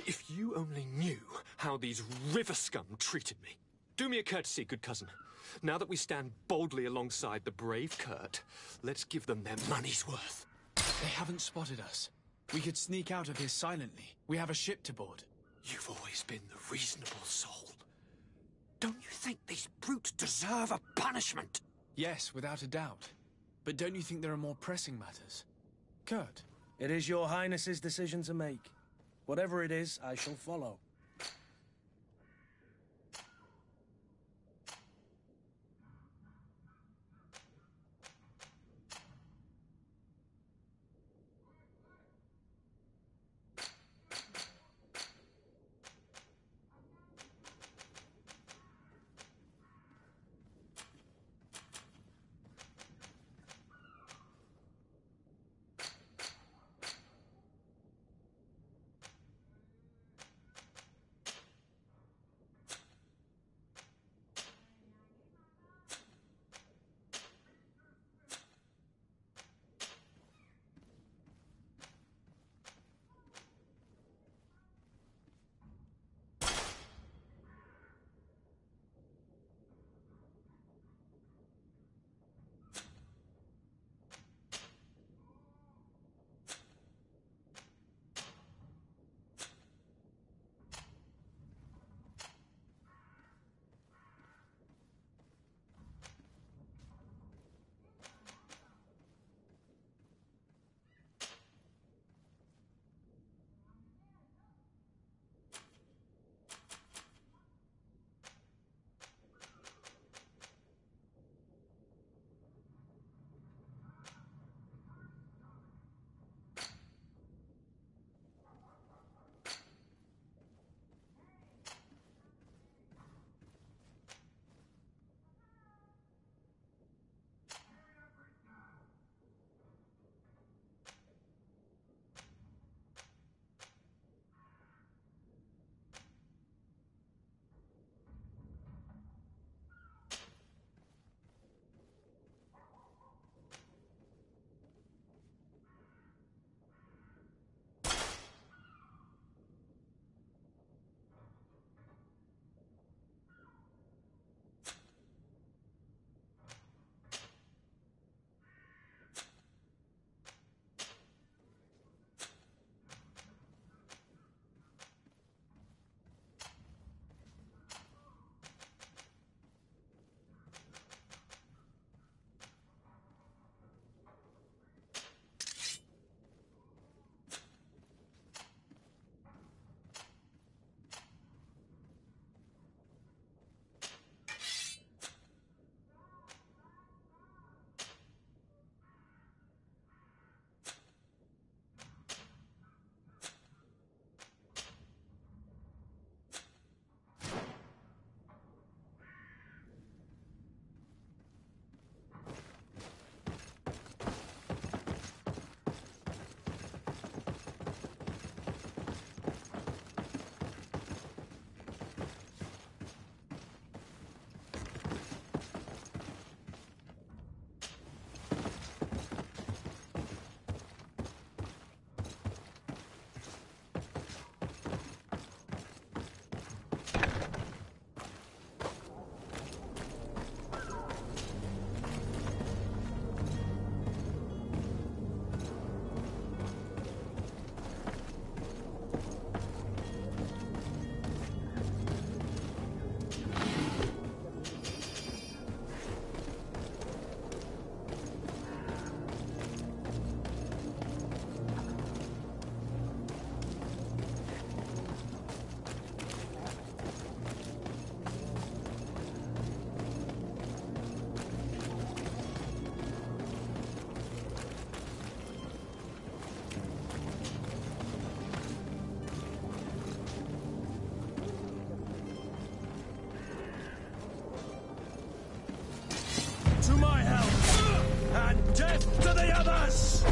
If you only knew how these river scum treated me. Do me a courtesy, good cousin. Now that we stand boldly alongside the brave Kurt, let's give them their money's worth. They haven't spotted us. We could sneak out of here silently. We have a ship to board. You've always been the reasonable soul. Don't you think these brutes deserve a punishment? Yes, without a doubt. But don't you think there are more pressing matters? Kurt? It is your Highness's decision to make. Whatever it is, I shall follow. To my help! And death to the others!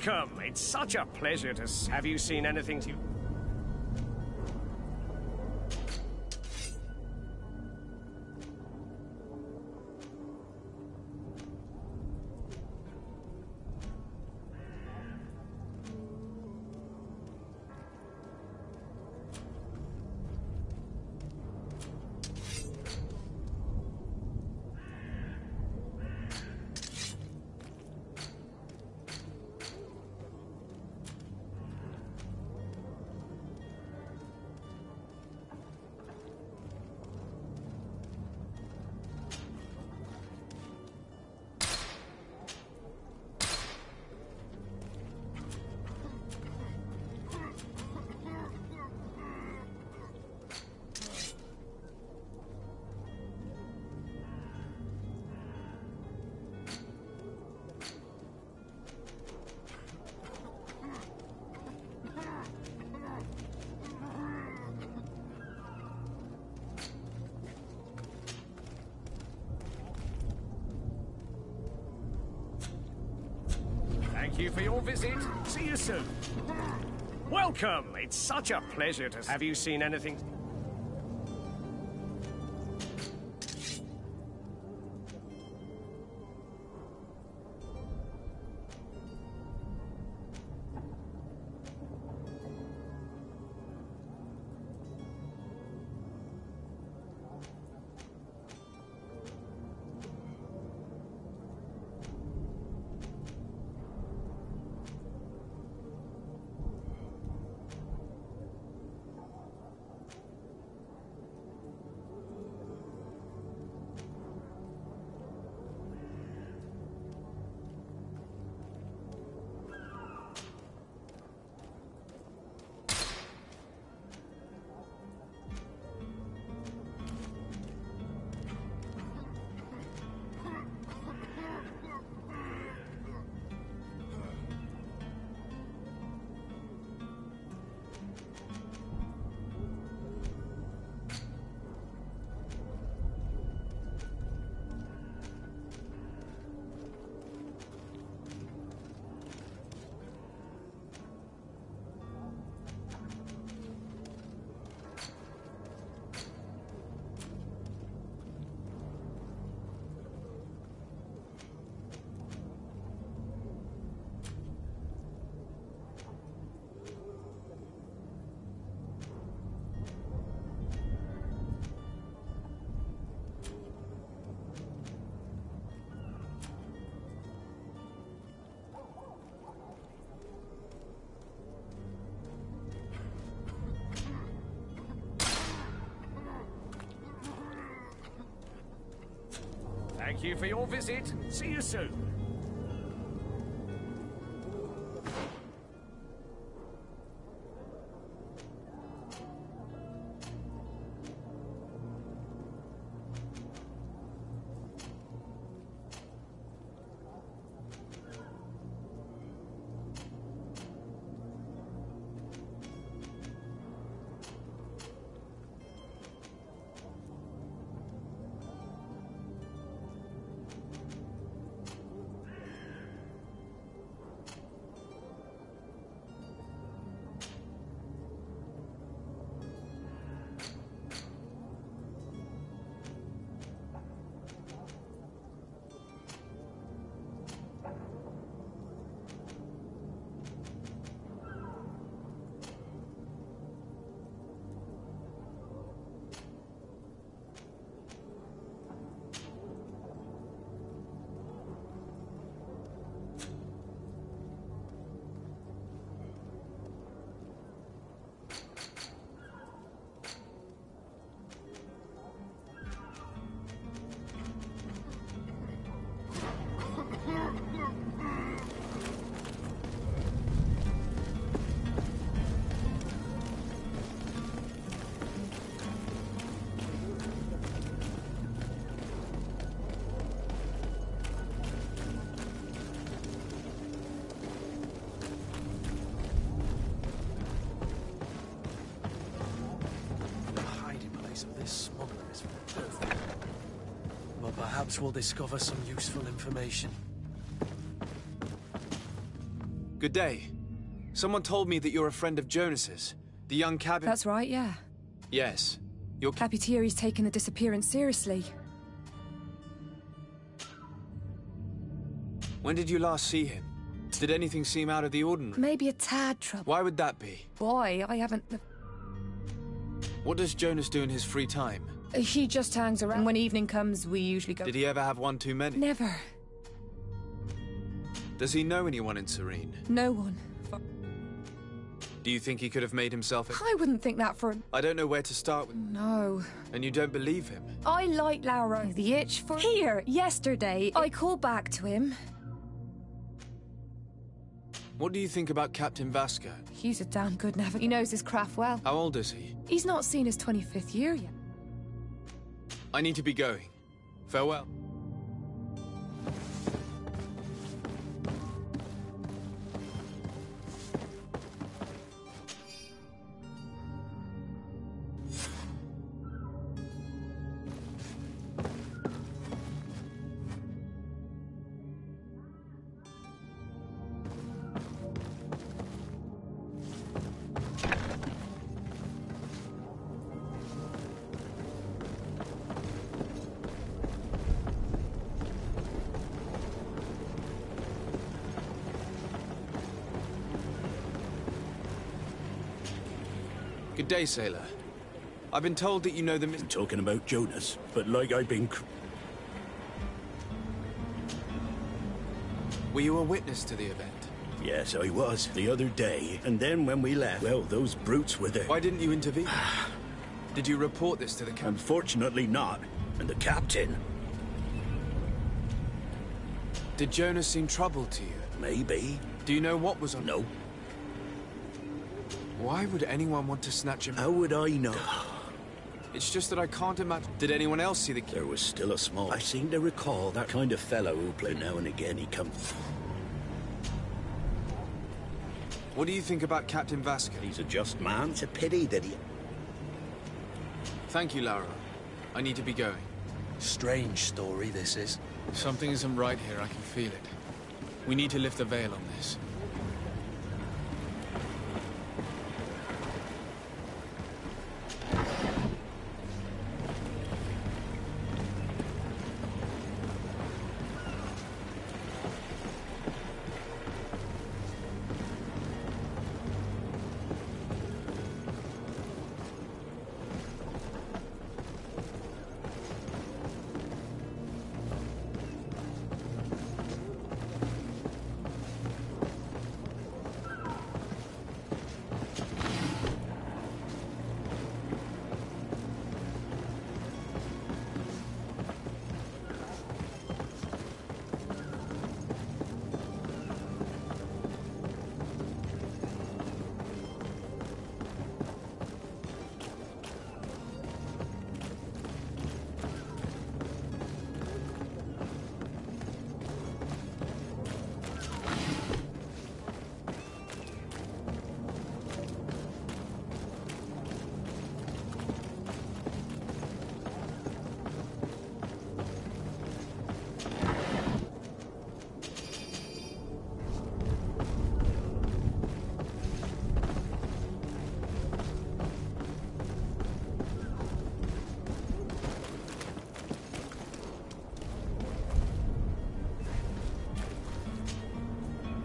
Welcome! It's such a pleasure to have you seen anything to... Thank you for your visit. See you soon. Welcome. It's such a pleasure to... Have you seen anything? Thank you for your visit. See you soon. Perhaps we'll discover some useful information. Good day. Someone told me that you're a friend of Jonas's. The young cabin... That's right, yeah. Yes. Your Caputieri's taken the disappearance seriously. When did you last see him? Did anything seem out of the ordinary? Maybe a tad trouble. Why would that be? Boy, I haven't... What does Jonas do in his free time? He just hangs around. When evening comes, we usually go... Did he ever have one too many? Never. Does he know anyone in Serene? No one. Do you think he could have made himself... I wouldn't think that for... I don't know where to start with. No. And you don't believe him? I like Laura. The itch for... Here, yesterday, I called back to him. What do you think about Captain Vasco? He's a damn good navigator. He knows his craft well. How old is he? He's not seen his 25th year yet. I need to be going. Farewell. Good day, sailor. I've been told that you know the... Talking about Jonas, but like I've been... Were you a witness to the event? Yes, I was, the other day. And then when we left, well, those brutes were there. Why didn't you intervene? Did you report this to the captain? Unfortunately not. And the captain... Did Jonas seem troubled to you? Maybe. Do you know what was on... No. Why would anyone want to snatch him? How would I know? It's just that I can't imagine... Did anyone else see the... There was still a small... I seem to recall that kind of fellow who played now and again. He comes... What do you think about Captain Vasco? He's a just man. It's a pity that he... Thank you, Lara. I need to be going. Strange story, this is. Something isn't right here, I can feel it. We need to lift the veil on this.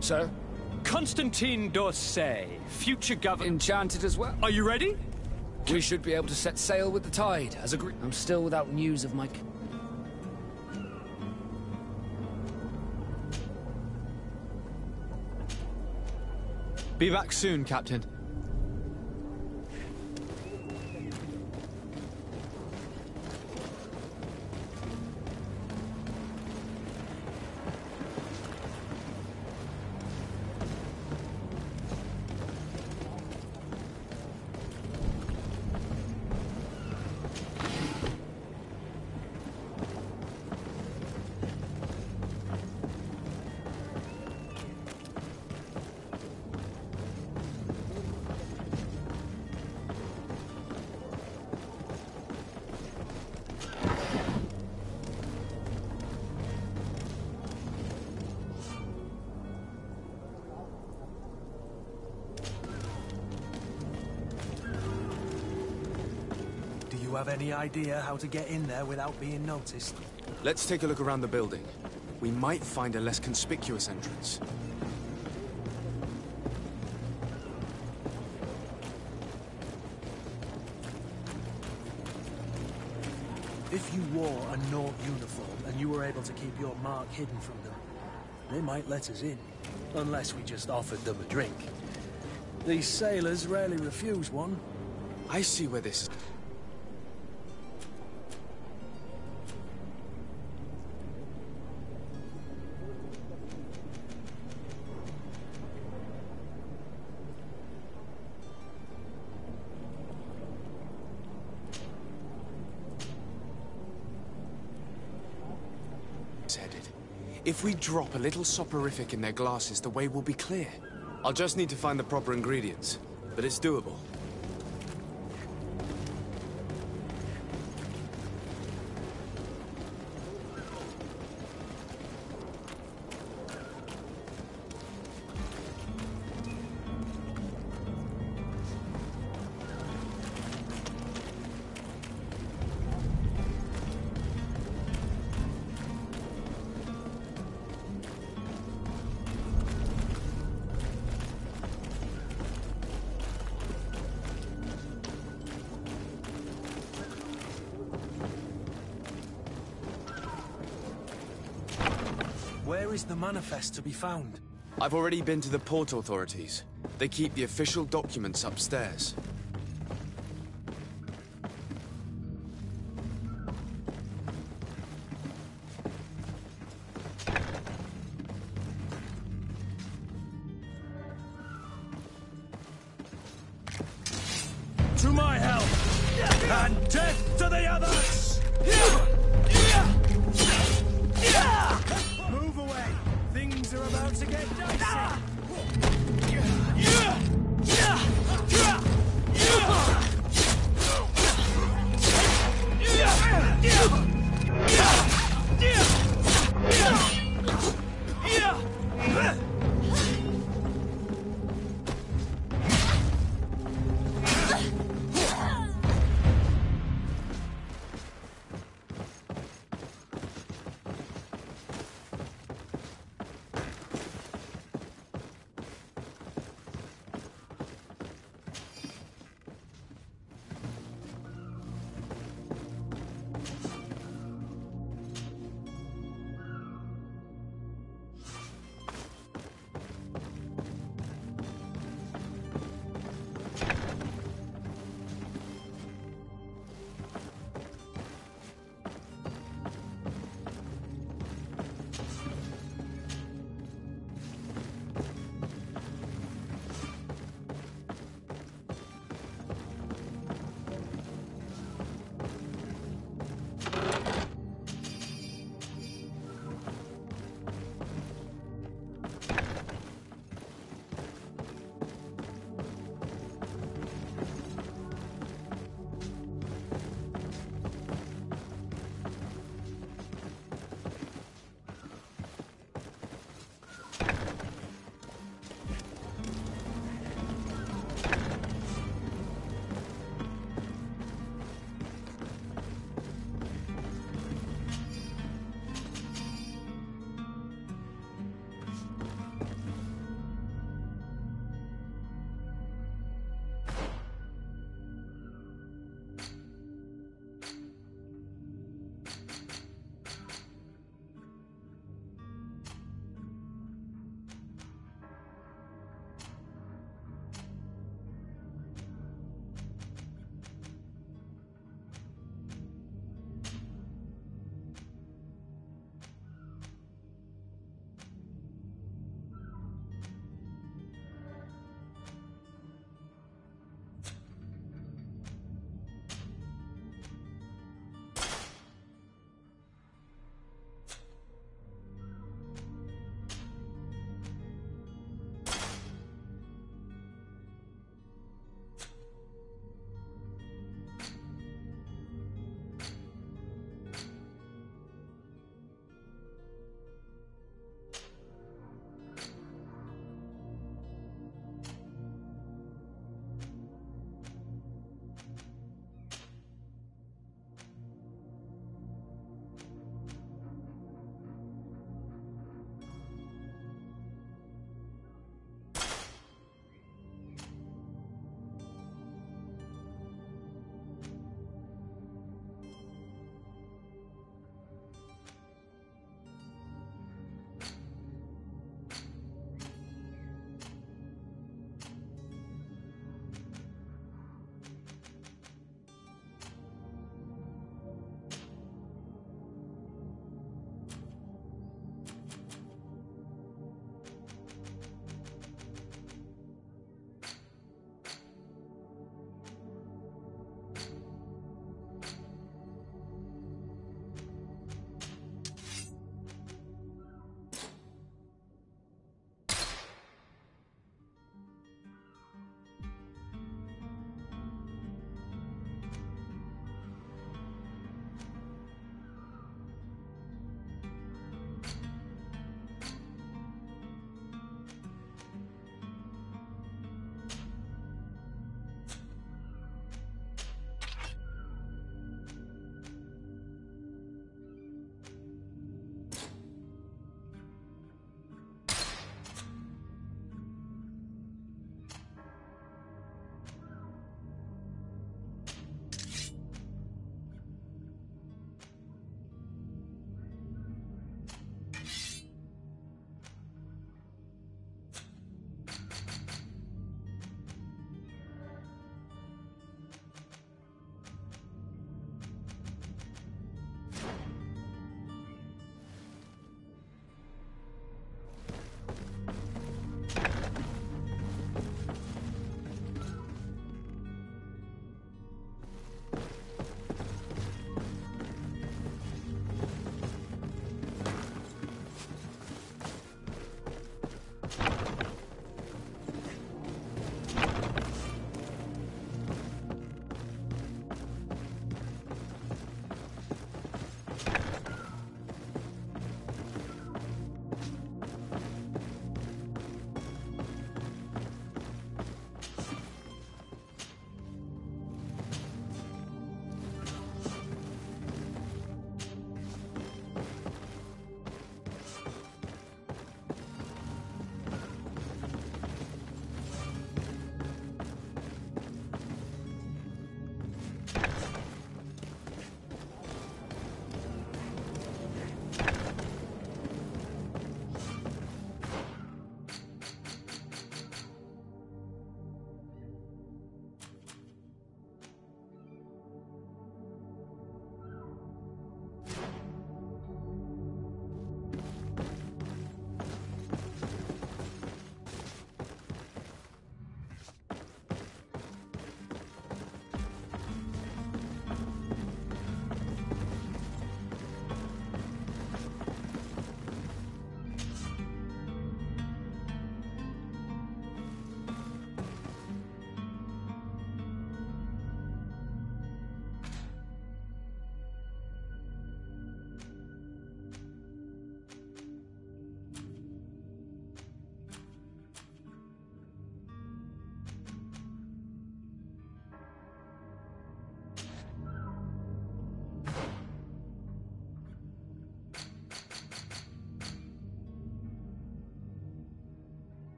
Sir? Constantine d'Orsay, future governor... Enchanted as well. Are you ready? We should be able to set sail with the tide, as agreed. I'm still without news of Mike. Be back soon, Captain. Do you have any idea how to get in there without being noticed? Let's take a look around the building. We might find a less conspicuous entrance. If you wore a Nort uniform and you were able to keep your mark hidden from them, they might let us in. Unless we just offered them a drink. These sailors rarely refuse one. I see where this... headed. If we drop a little soporific in their glasses, the way will be clear. I'll just need to find the proper ingredients, but it's doable. Where is the manifest to be found? I've already been to the port authorities. They keep the official documents upstairs. To my help! And death to the others! Move away! Things are about to get dicey!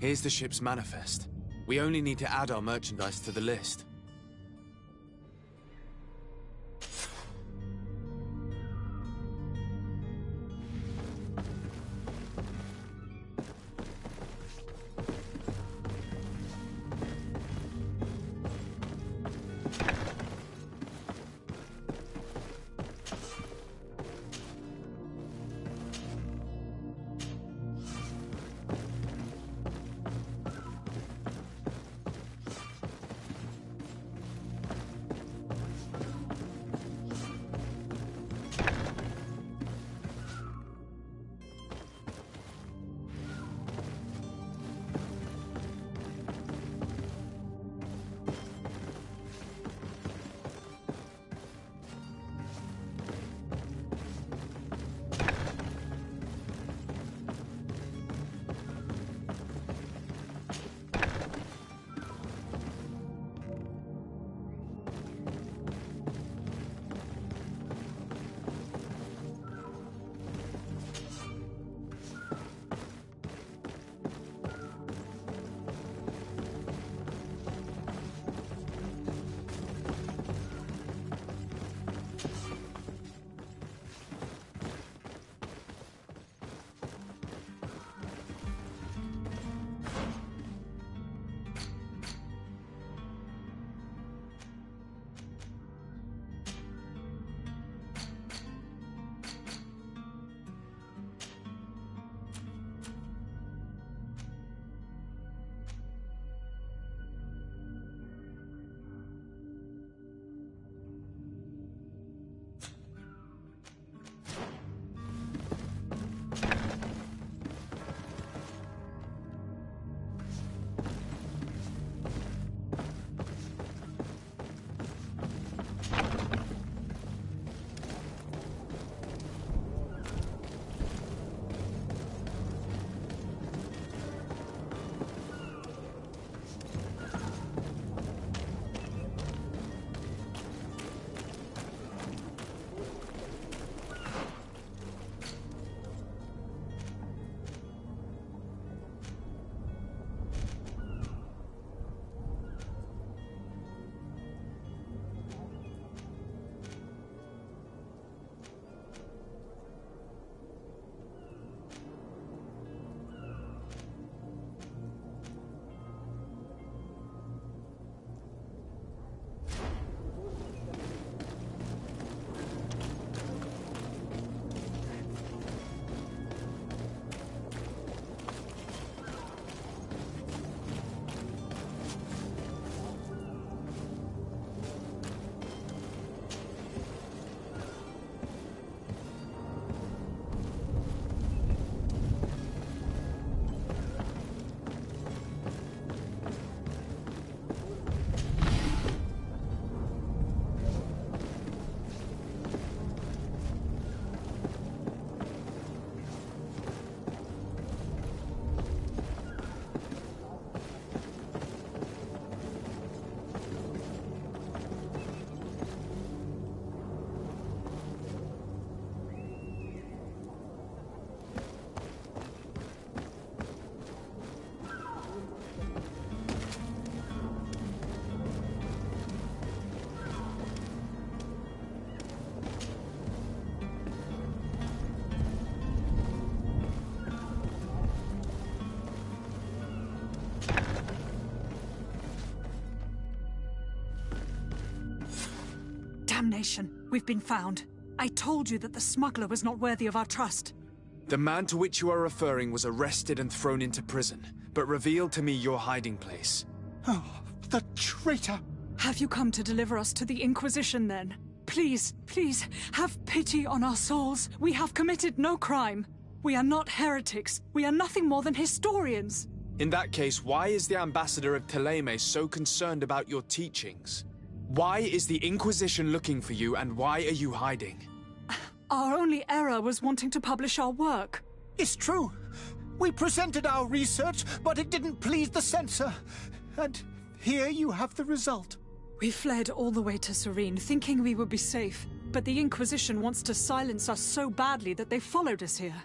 Here's the ship's manifest. We only need to add our merchandise to the list. Damnation! We've been found. I told you that the smuggler was not worthy of our trust. The man to which you are referring was arrested and thrown into prison, but revealed to me your hiding place. Oh, the traitor! Have you come to deliver us to the Inquisition, then? Please, please, have pity on our souls. We have committed no crime. We are not heretics. We are nothing more than historians. In that case, why is the ambassador of Thélème so concerned about your teachings? Why is the Inquisition looking for you, and why are you hiding? Our only error was wanting to publish our work. It's true. We presented our research, but it didn't please the censor. And here you have the result. We fled all the way to Serene, thinking we would be safe. But the Inquisition wants to silence us so badly that they followed us here.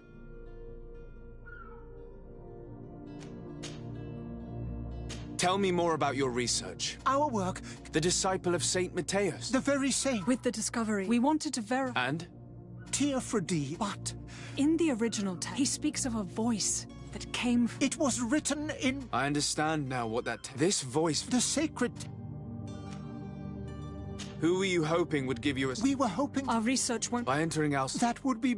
Tell me more about your research. Our work... The disciple of Saint Matthias. The very same. With the discovery, we wanted to verify... And? Teophrody, but... In the original text, he speaks of a voice that came from... It was written in... I understand now what that... This voice... The sacred... Who were you hoping would give you a... We were hoping... Our research won't... By entering our... That would be...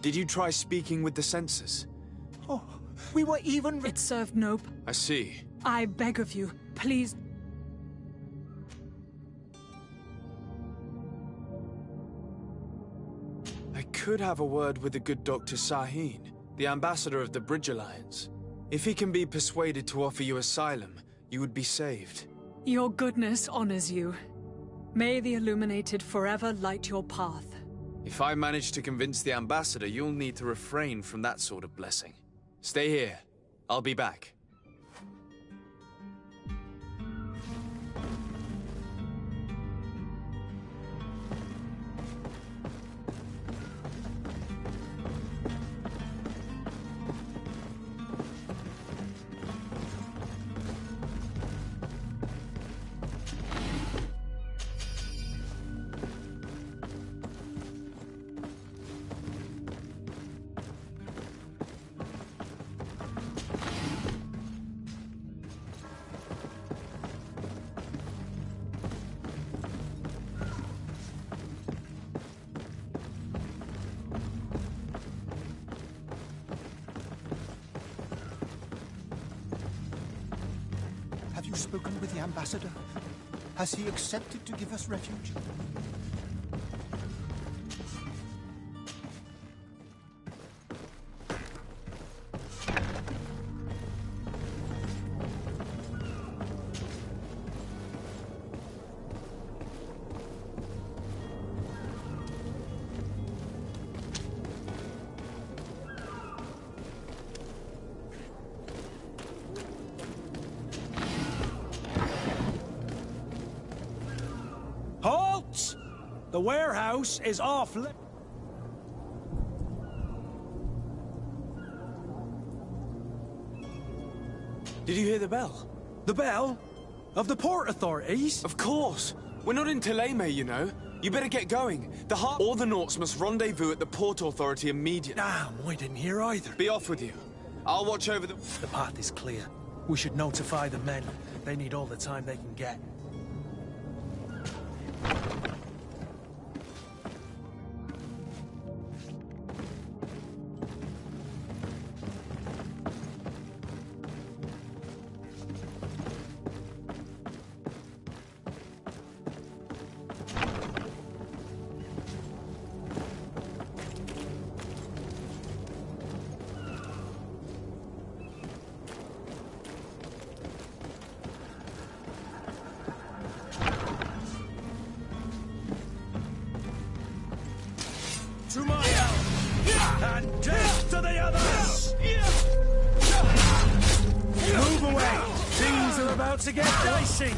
Did you try speaking with the censors? Oh, we were even... It served no... I see. I beg of you, please... I could have a word with the good Dr. Sahin, the ambassador of the Bridge Alliance. If he can be persuaded to offer you asylum, you would be saved. Your goodness honors you. May the Illuminated forever light your path. If I manage to convince the ambassador, you'll need to refrain from that sort of blessing. Stay here. I'll be back. Have you spoken with the ambassador? Has he accepted to give us refuge? Halt! The warehouse is off. Did you hear the bell? The bell? Of the port authorities? Of course. We're not in Teleme, you know. You better get going. All the Nauts must rendezvous at the port authority immediately. Damn, I didn't hear either. Be off with you. I'll watch over the... The path is clear. We should notify the men. They need all the time they can get. To my help! And death to the others! Move away! Things are about to get dicey!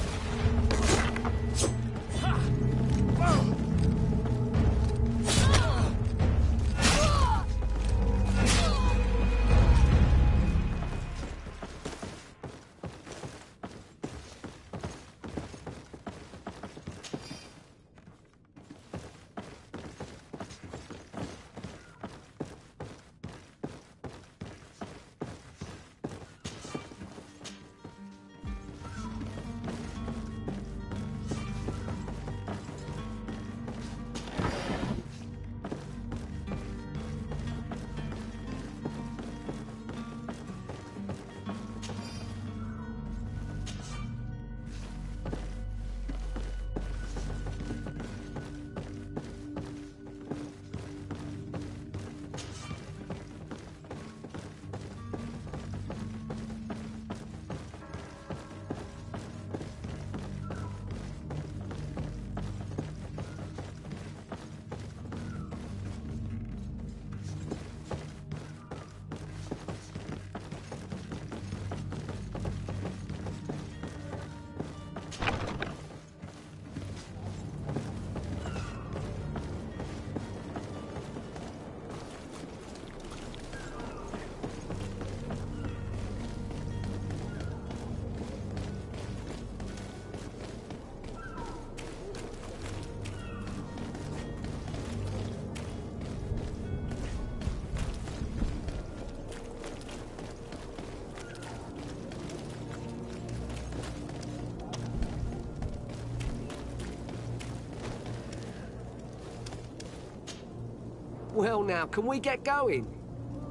Well now, can we get going?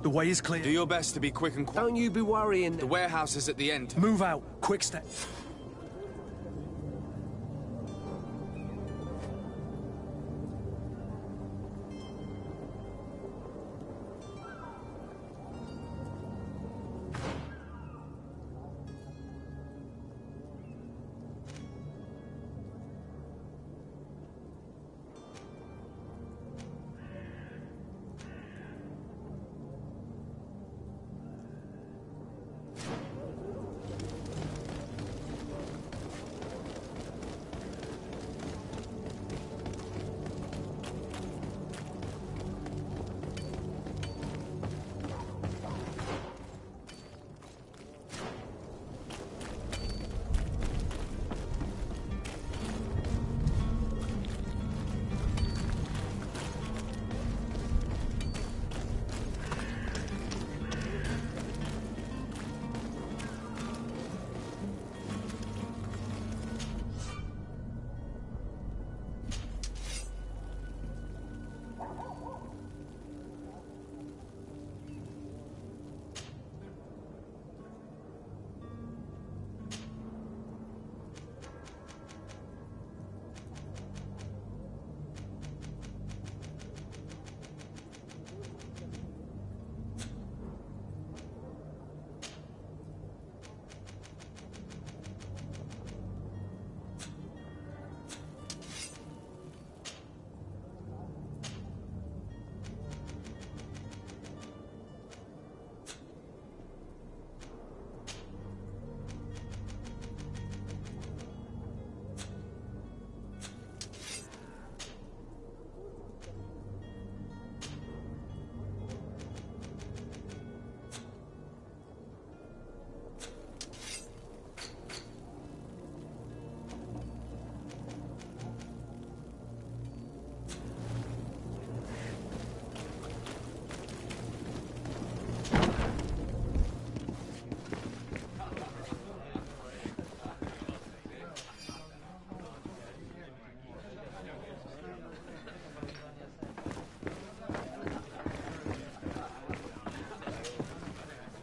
The way is clear. Do your best to be quick and quiet. Don't you be worrying. The warehouse is at the end. Move out. Quick step.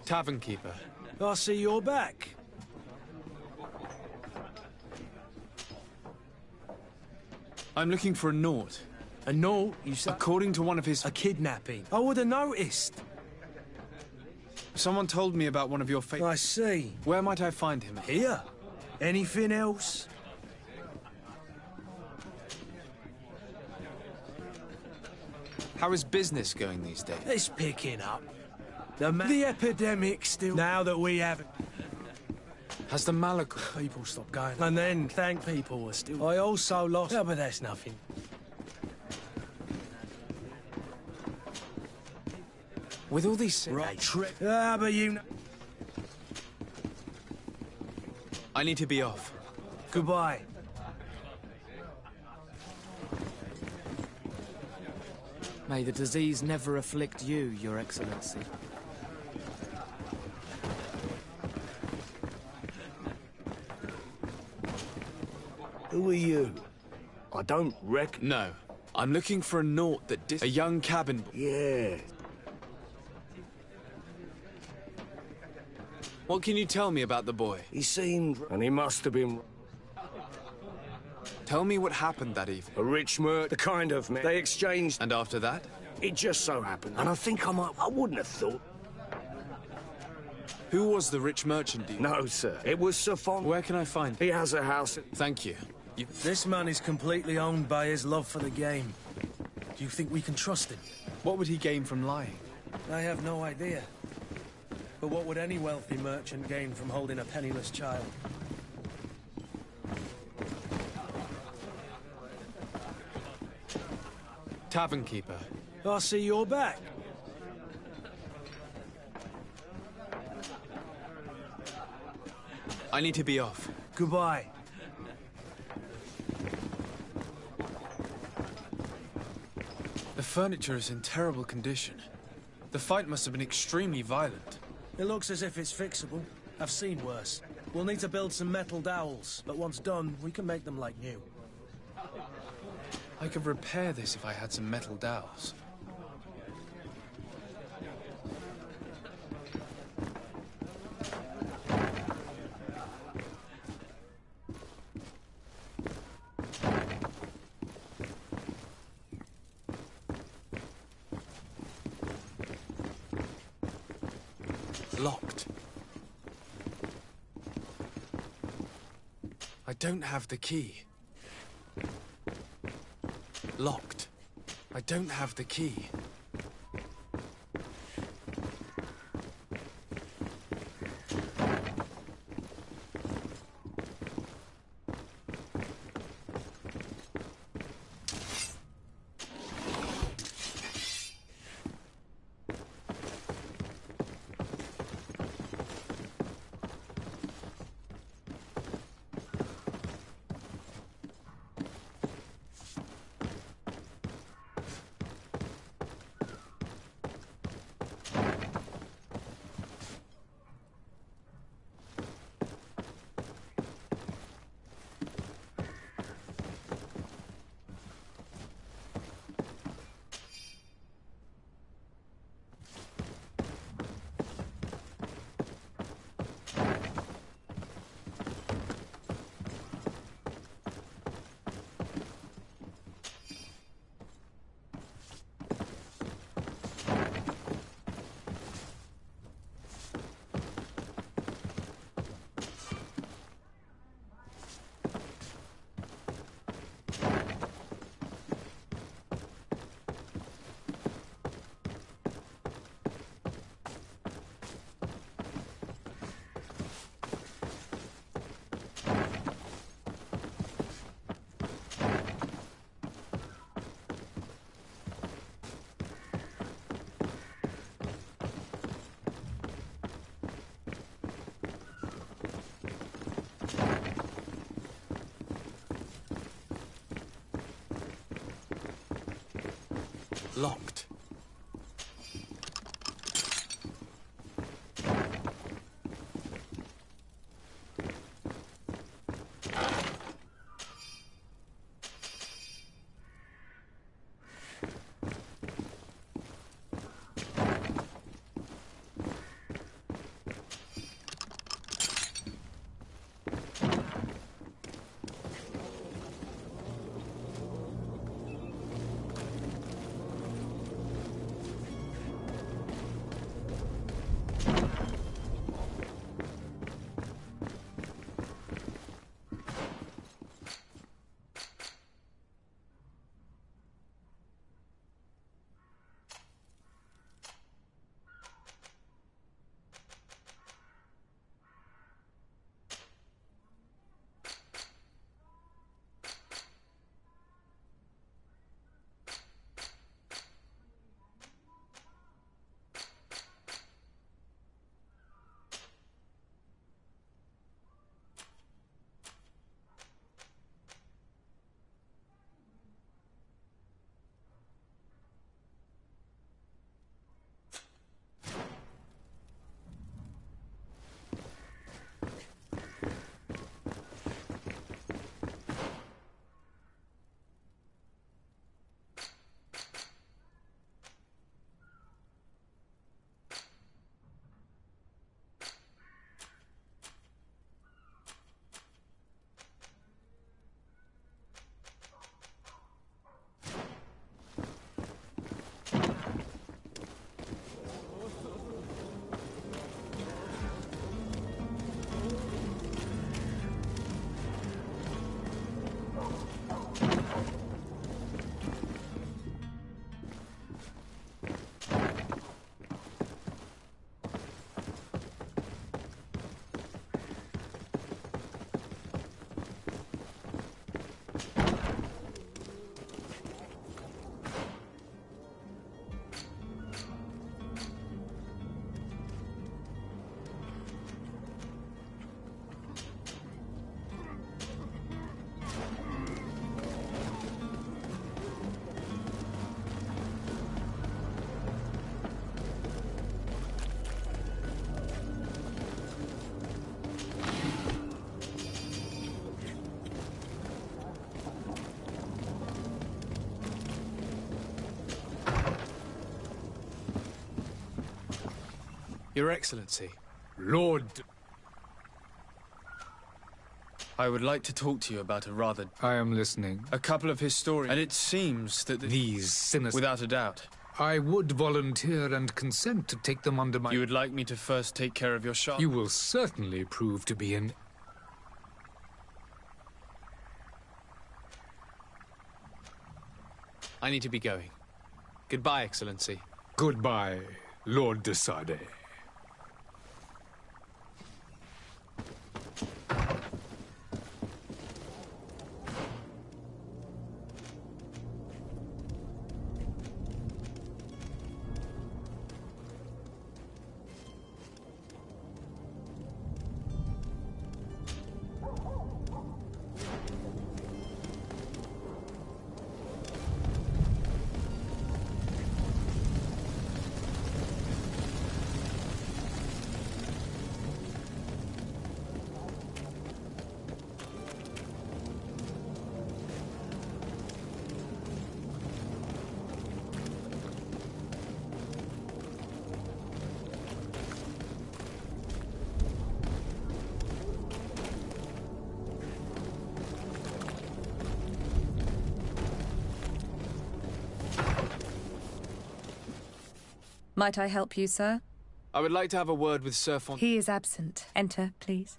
Tavern keeper. I see you're back. I'm looking for a Nort. A Nort, you said? According to one of his... A kidnapping. I would have noticed. Someone told me about one of your I see. Where might I find him? Here. Anything else? How is business going these days? It's picking up. The epidemic still... Now that we have it... Has the Malachor... People stopped going. And then, thank people were still... I also lost... Yeah, but that's nothing. With all these... Right, but you know... I need to be off. Goodbye. May the disease never afflict you, Your Excellency. Who are you? I don't reckon... No. I'm looking for a Nort that a young cabin boy. Yeah. What can you tell me about the boy? He seemed... And he must have been... Tell me what happened that evening. A rich merc, the kind of man. They exchanged... And after that? It just so happened. And I think I wouldn't have thought... Who was the rich merchant dealer? No, sir. It was Sir Fon... Where can I find him? He has a house... Thank you. This man is completely owned by his love for the game. Do you think we can trust him? What would he gain from lying? I have no idea. But what would any wealthy merchant gain from holding a penniless child? Tavern keeper. I see you're back. I need to be off. Goodbye. The furniture is in terrible condition. The fight must have been extremely violent. It looks as if it's fixable. I've seen worse. We'll need to build some metal dowels, but once done, we can make them like new. I could repair this if I had some metal dowels. Locked. I don't have the key. Locked. I don't have the key. Locked. Your Excellency. Lord... I would like to talk to you about a rather... I am listening. A couple of historians... And it seems that... These sinners... Without a doubt. I would volunteer and consent to take them under my... You would like me to first take care of your shop? You will certainly prove to be an... I need to be going. Goodbye, Excellency. Goodbye, Lord de Sardet. Might I help you, sir? I would like to have a word with Sir Font... He is absent. Enter, please.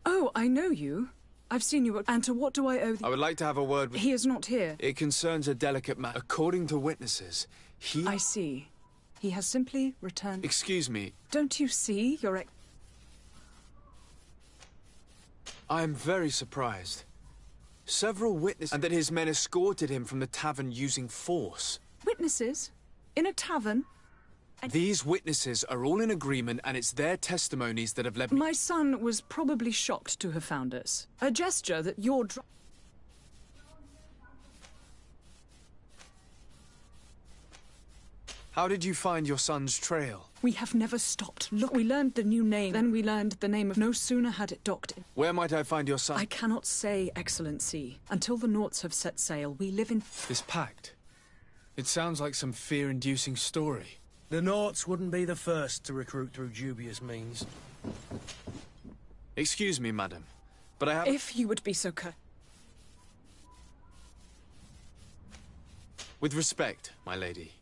Oh, I know you. I've seen you, and to what do I owe the... I would like to have a word with... He is not here. It concerns a delicate matter. According to witnesses, he... I see. He has simply returned... Excuse me. Don't you see, Your I am very surprised. Several witnesses... And that his men escorted him from the tavern using force. Witnesses? In a tavern? These witnesses are all in agreement, and it's their testimonies that have led me... My son was probably shocked to have found us. A gesture that your... How did you find your son's trail? We have never stopped. Look, we learned the new name, then we learned the name of... No sooner had it docked in... Where might I find your son? I cannot say, Excellency. Until the Norts have set sail, we live in... This pact. It sounds like some fear-inducing story. The Norts wouldn't be the first to recruit through dubious means. Excuse me, madam, but I have... If you would be so With respect, my lady.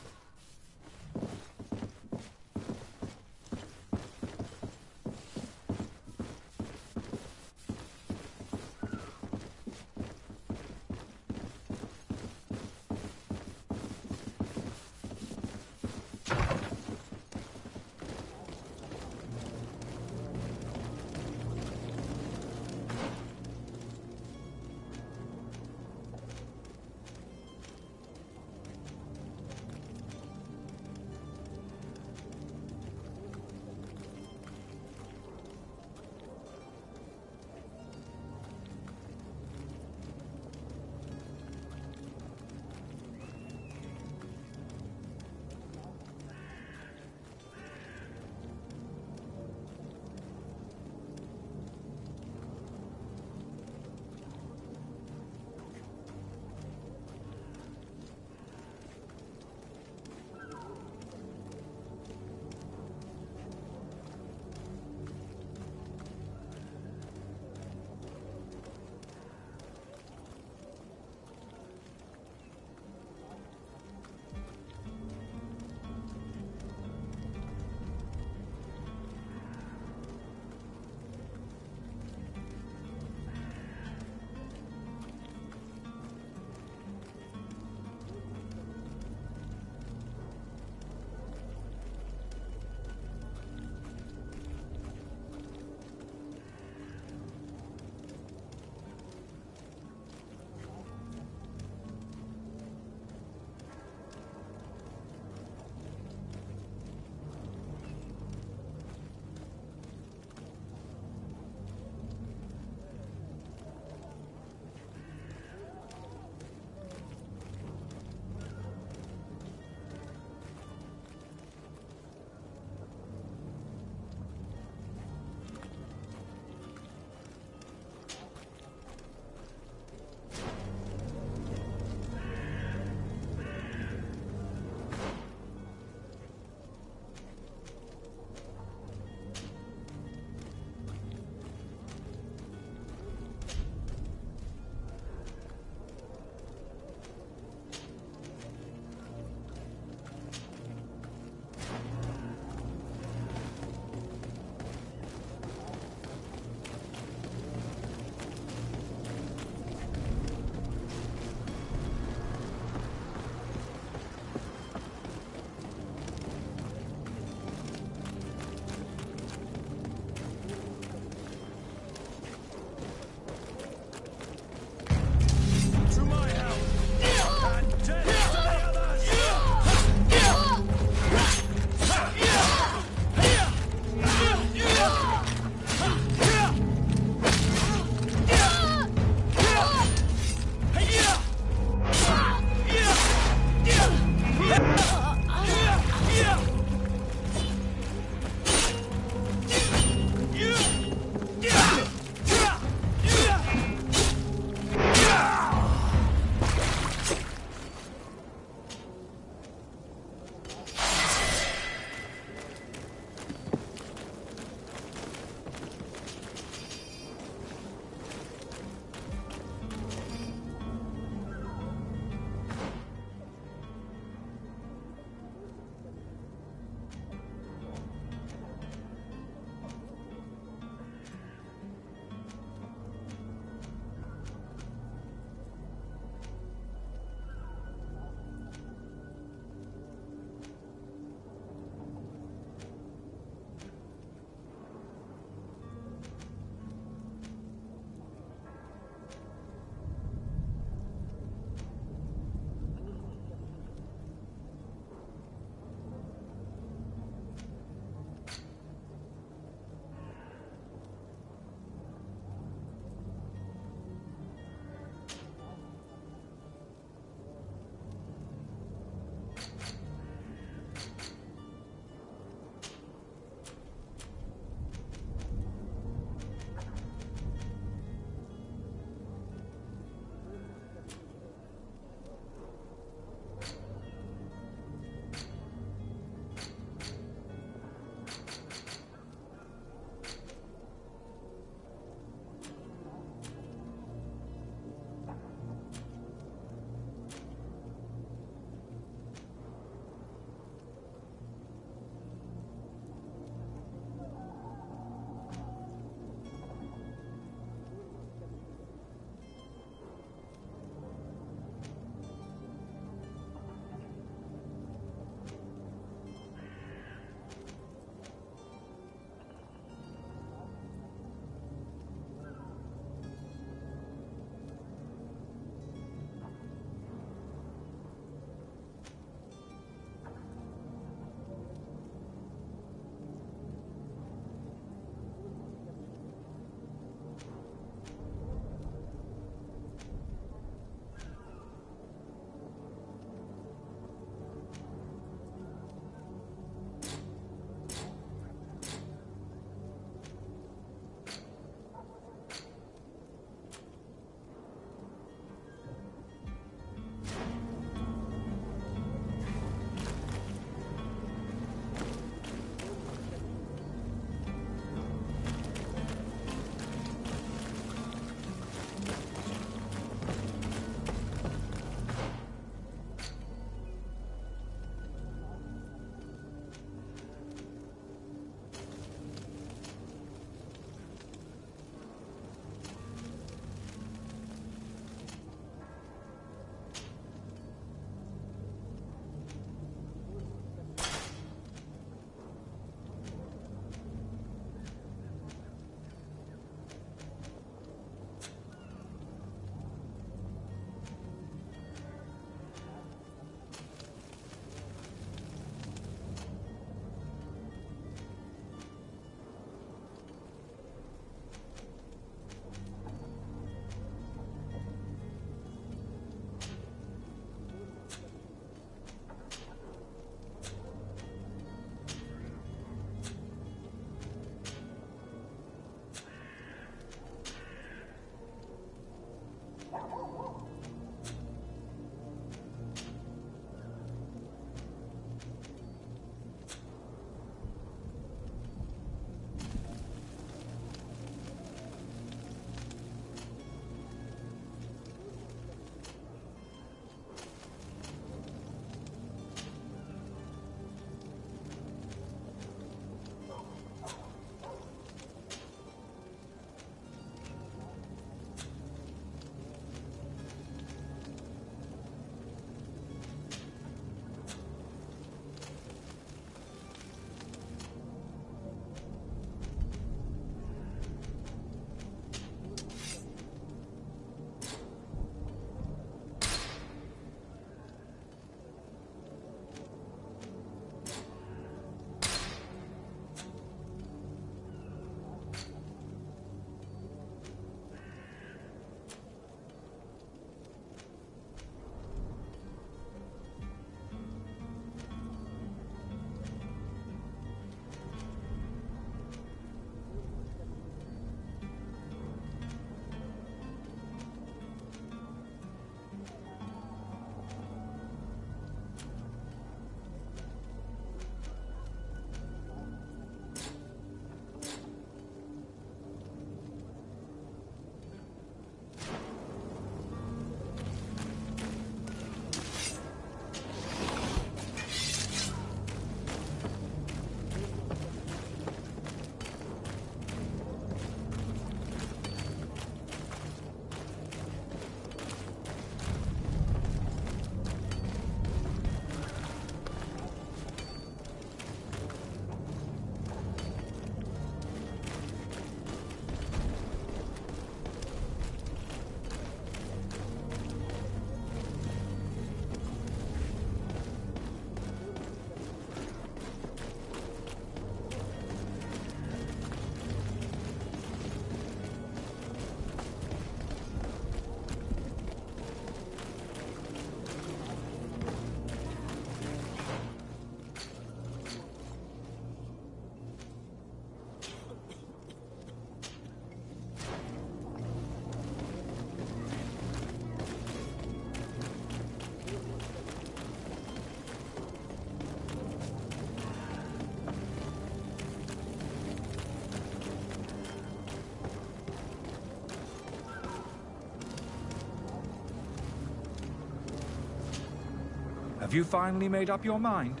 Have you finally made up your mind?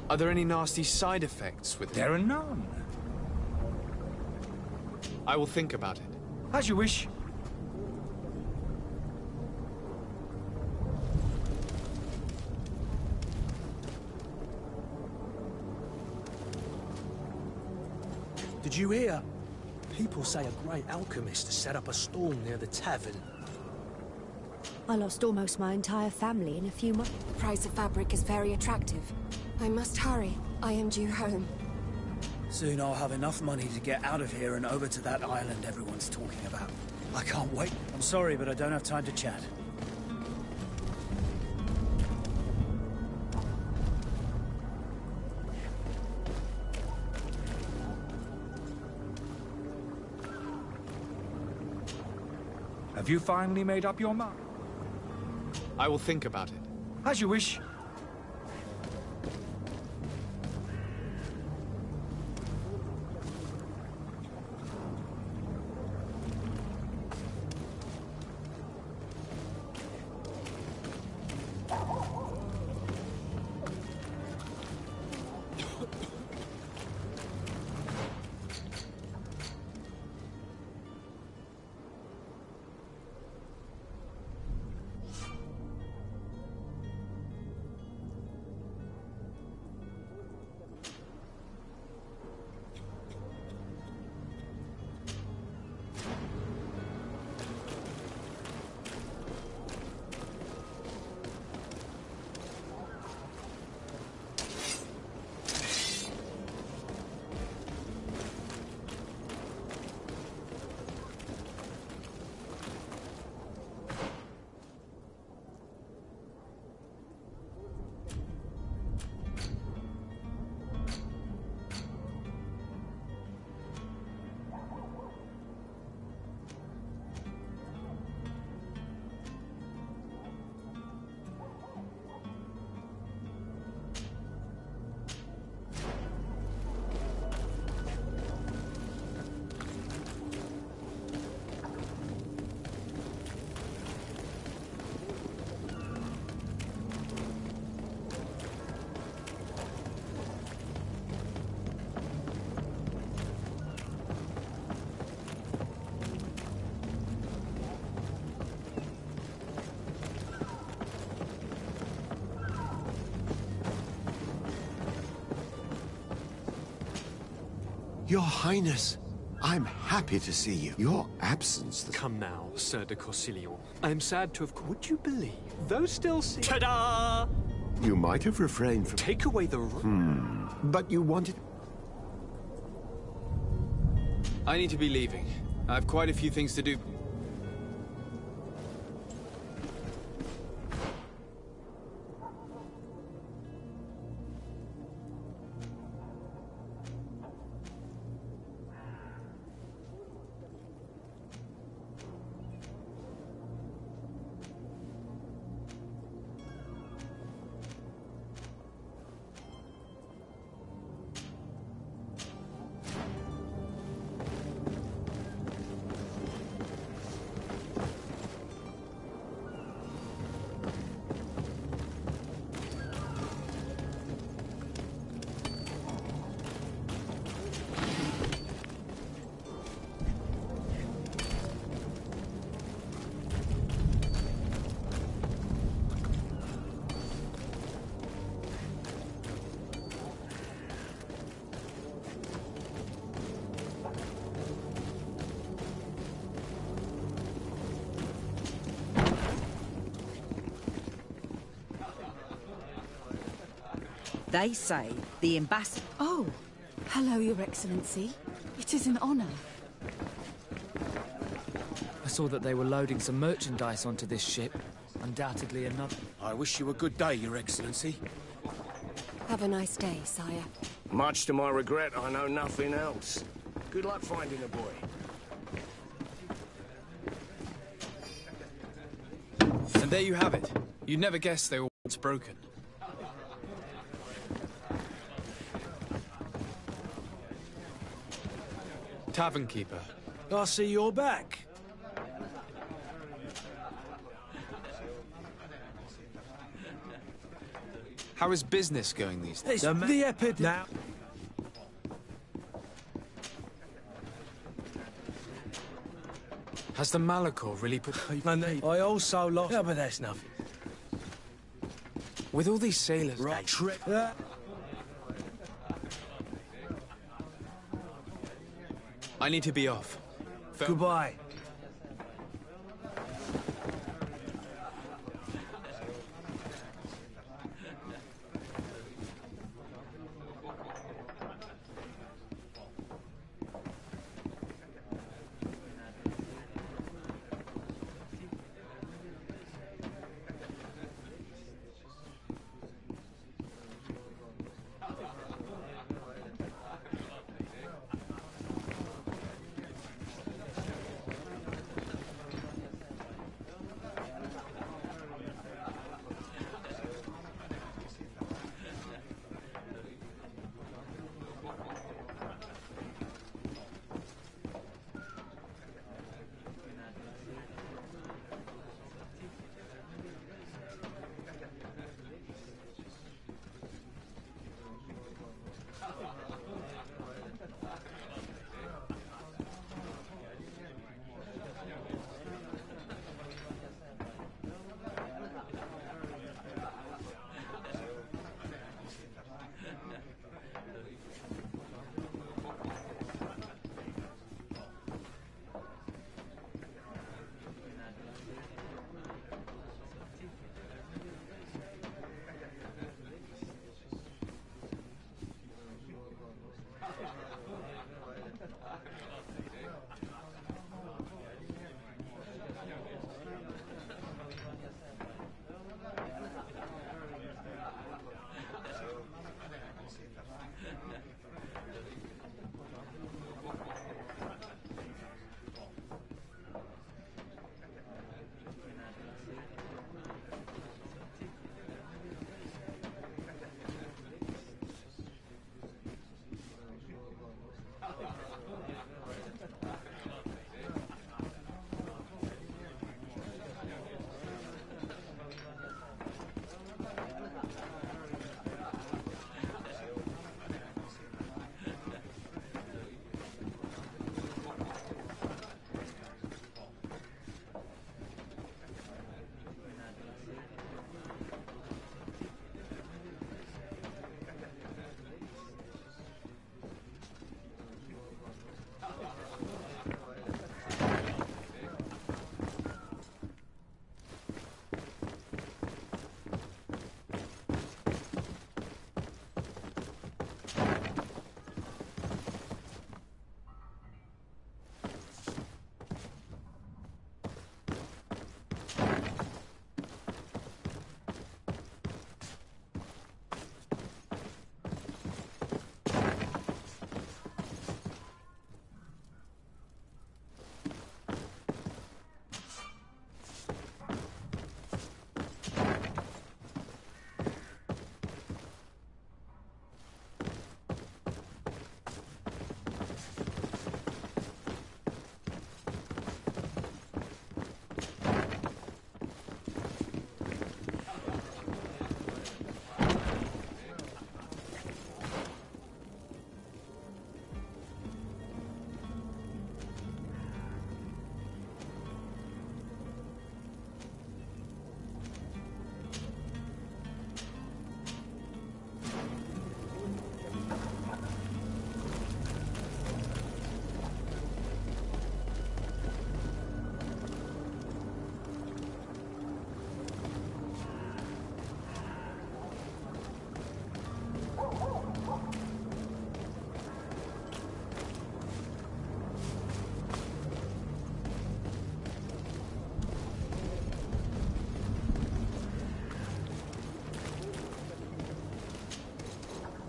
Are there any nasty side effects with it? There are none. I will think about it. As you wish. Did you hear? People say a great alchemist set up a stall near the tavern. I lost almost my entire family in a few months. The price of fabric is very attractive. I must hurry. I am due home. Soon I'll have enough money to get out of here and over to that island everyone's talking about. I can't wait. I'm sorry, but I don't have time to chat. Have you finally made up your mind? I will think about it. As you wish. Your Highness, I'm happy to see you. Your absence... Come now, Sir de Corsilion. I am sad to have... Would you believe those still see... Ta-da! You might have refrained from... Take away the... But you wanted... I need to be leaving. I have quite a few things to do. They say the ambassador... Oh, hello, Your Excellency. It is an honor. I saw that they were loading some merchandise onto this ship. Undoubtedly another... I wish you a good day, Your Excellency. Have a nice day, sire. Much to my regret, I know nothing else. Good luck finding the boy. And there you have it. You'd never guess they were once broken. Tavern keeper. I see you're back. How is business going these days? It's the epidemic. Now. Has the Malachor really put... I also lost... Yeah, but that's nothing. With all these sailors... Right. Trip. I need to be off. Goodbye.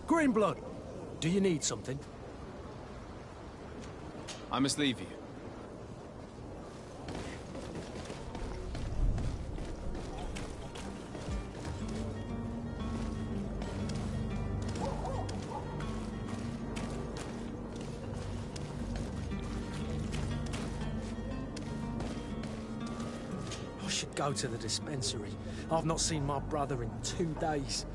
Greenblood, do you need something? I must leave you. I should go to the dispensary. I've not seen my brother in 2 days.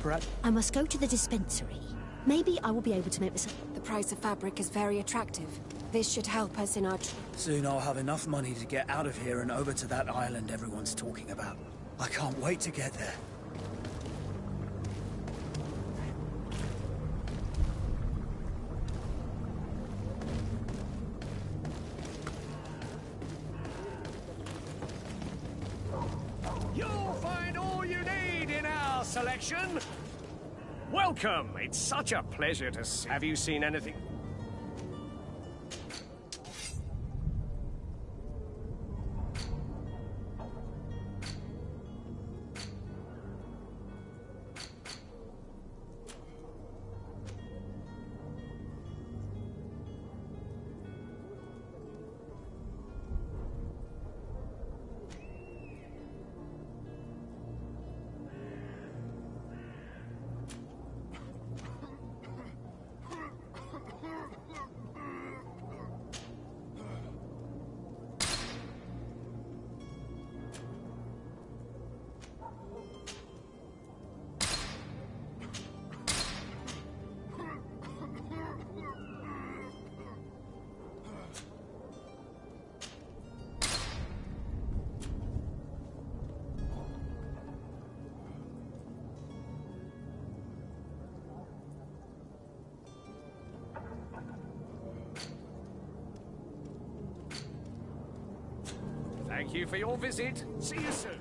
Perhaps... I must go to the dispensary. Maybe I will be able to make this... The price of fabric is very attractive. This should help us in our... Soon I'll have enough money to get out of here and over to that island everyone's talking about. I can't wait to get there. You'll find all you need in our selection. Welcome. It's such a pleasure to see. Have you seen anything? Thank you for your visit. See you soon.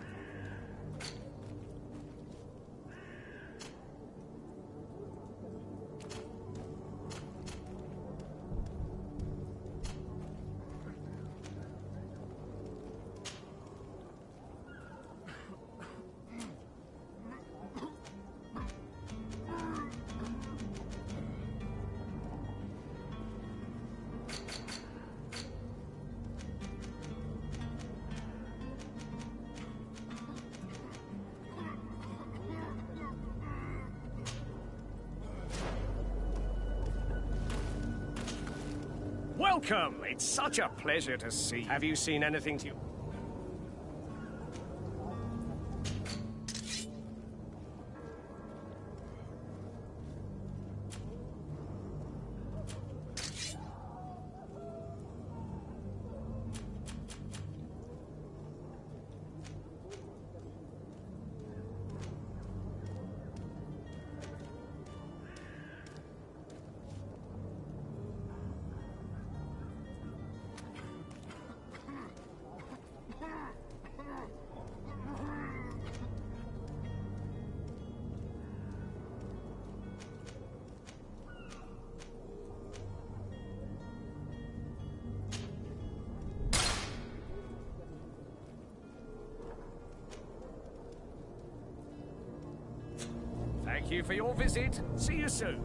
Welcome. It's such a pleasure to see. Have you seen anything to you? Thank you for your visit. See you soon.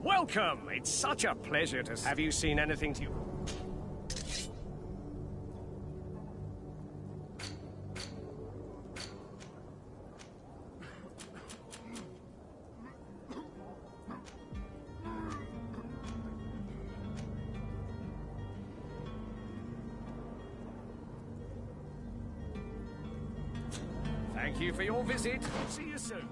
Welcome. It's such a pleasure to... Have you seen anything to you? Thank you for your visit. See you soon.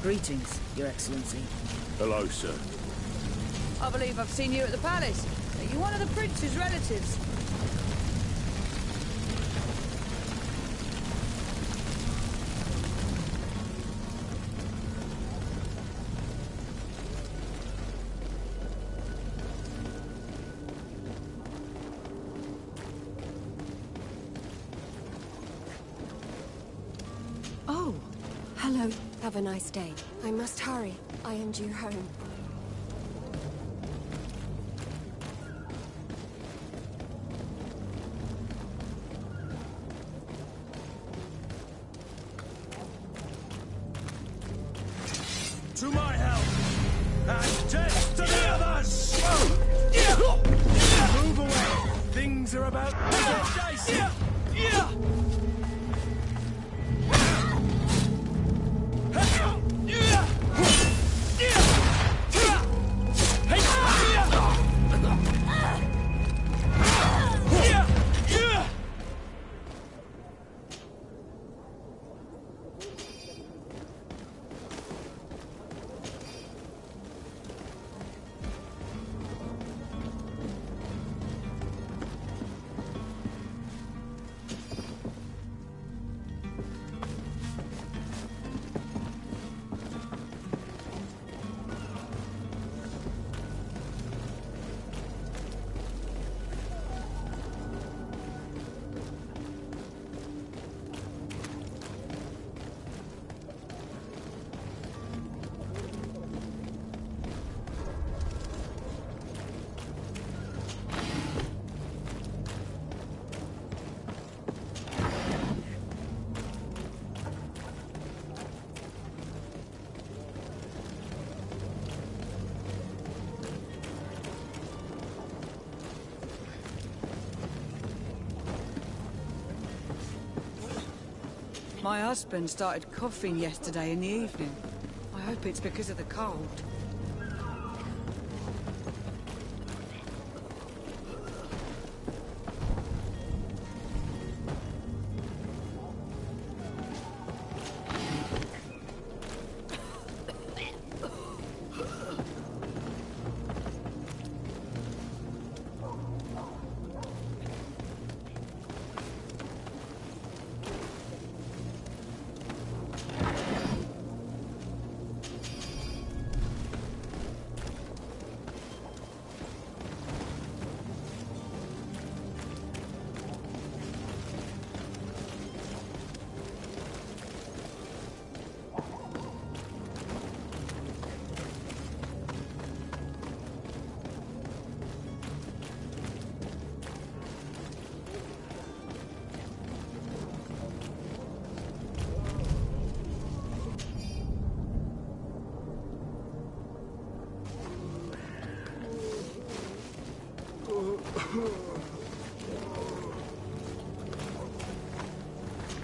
Greetings, Your Excellency. Hello, sir. I believe I've seen you at the palace. Are you one of the prince's relatives? Oh, hello. Have a nice day. I must hurry. I am due home. To my help! And death to the others! Move away! Things are about to get dicey! My husband started coughing yesterday in the evening. I hope it's because of the cold.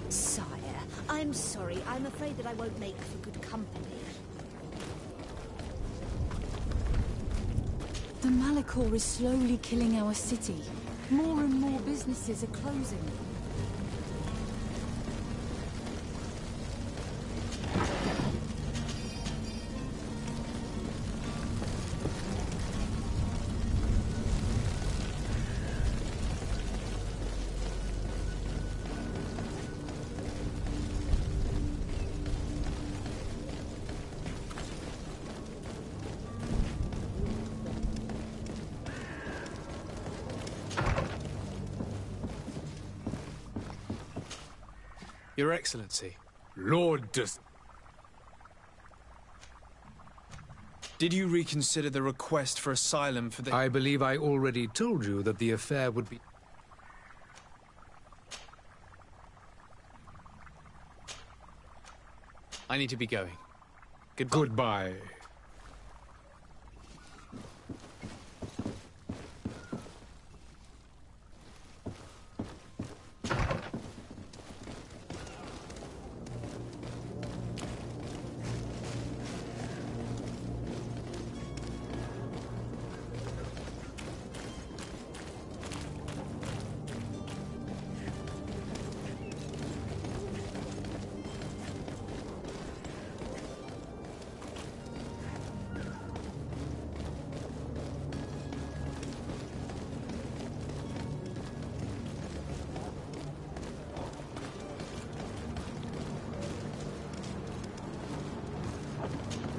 Sire, I'm sorry. I'm afraid that I won't make for good company. The Malachor is slowly killing our city. More and more businesses are closing. Your Excellency. Lord Did you reconsider the request for asylum for the... I believe I already told you that the affair would be... I need to be going. Goodbye. Goodbye.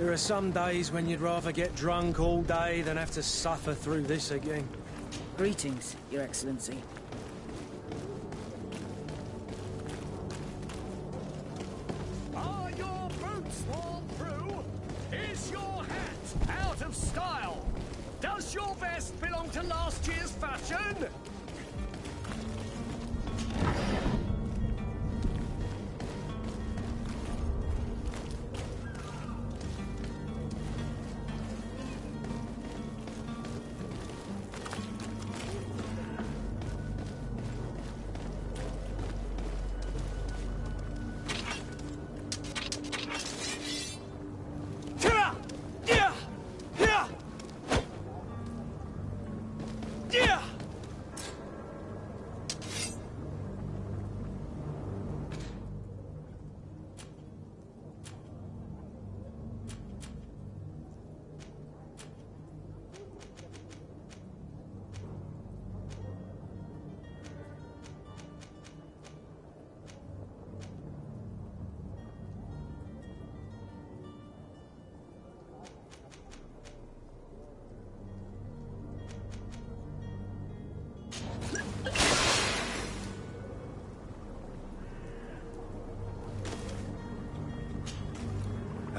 There are some days when you'd rather get drunk all day than have to suffer through this again. Greetings, Your Excellency. Are your boots worn through? Is your hat out of style? Does your vest belong to last year's fashion?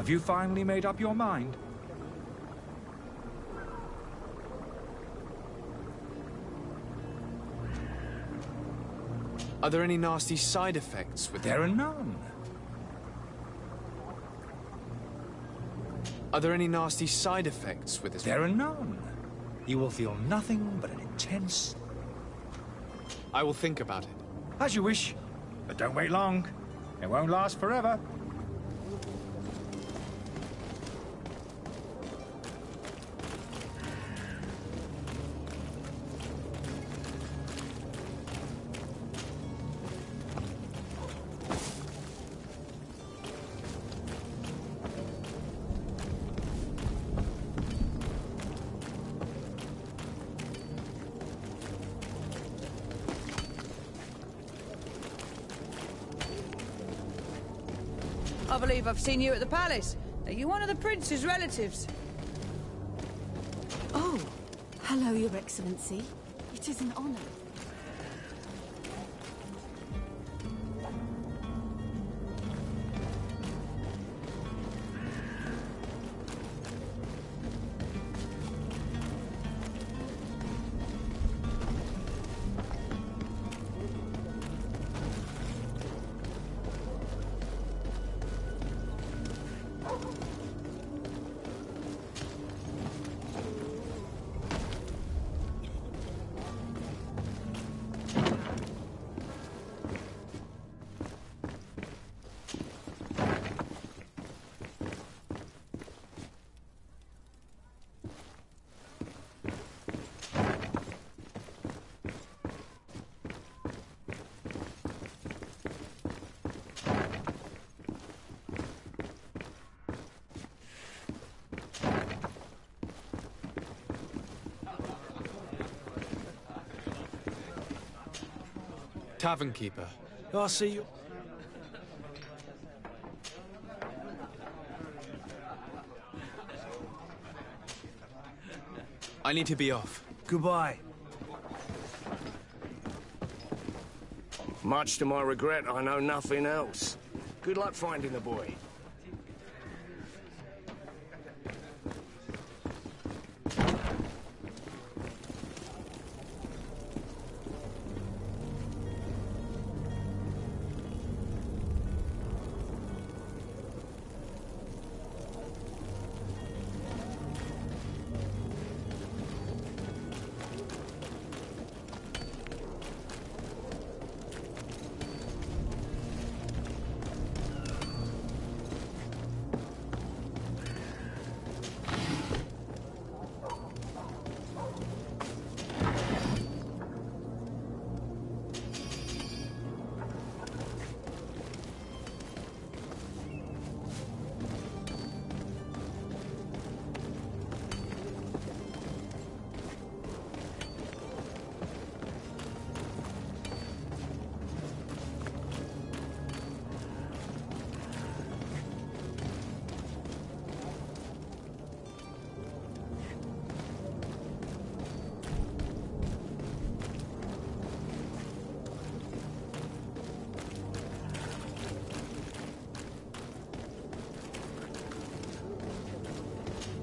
Have you finally made up your mind? Are there any nasty side effects with There are none. Are there any nasty side effects with this? There are none. You will feel nothing but an intense... I will think about it. As you wish. But don't wait long. It won't last forever. I believe I've seen you at the palace. Are you one of the prince's relatives? Oh, hello, Your Excellency. It is an honor. Tavern keeper. I see you. I need to be off. Goodbye. Much to my regret, I know nothing else. Good luck finding the boy.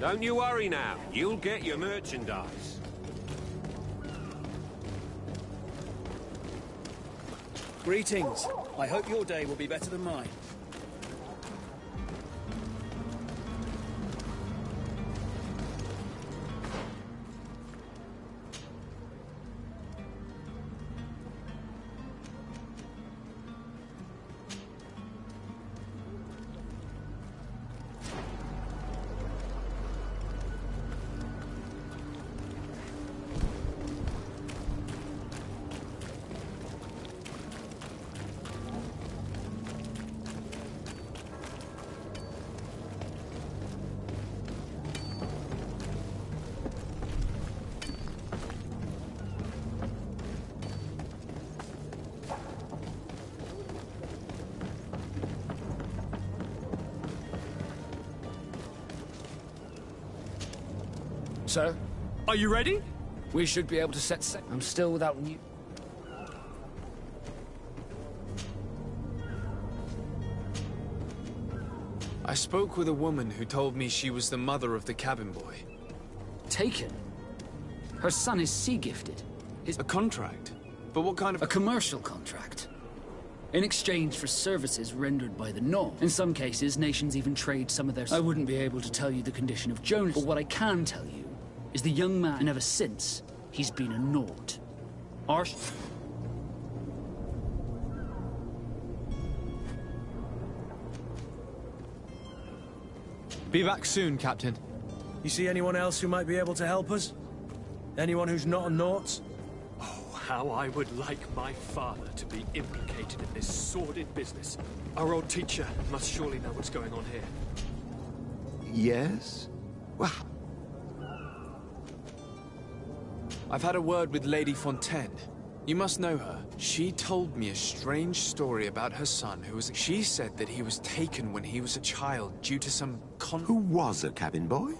Don't you worry now. You'll get your merchandise. Greetings. I hope your day will be better than mine. Sir? Are you ready? We should be able to set sail. I'm still without new... I spoke with a woman who told me she was the mother of the cabin boy. Taken? Her son is sea-gifted. A contract? But what kind of... A commercial contract. In exchange for services rendered by the North. In some cases, nations even trade some of their... I wouldn't be able to tell you the condition of Jonas, but what I can tell you is the young man, and ever since, he's been a naught. Be back soon, Captain. You see anyone else who might be able to help us? Anyone who's not a naught? Oh, how I would like my father to be implicated in this sordid business. Our old teacher must surely know what's going on here. Yes? Well... I've had a word with Lady Fontaine. You must know her. She told me a strange story about her son who was... She said that he was taken when he was a child due to some Who was a cabin boy?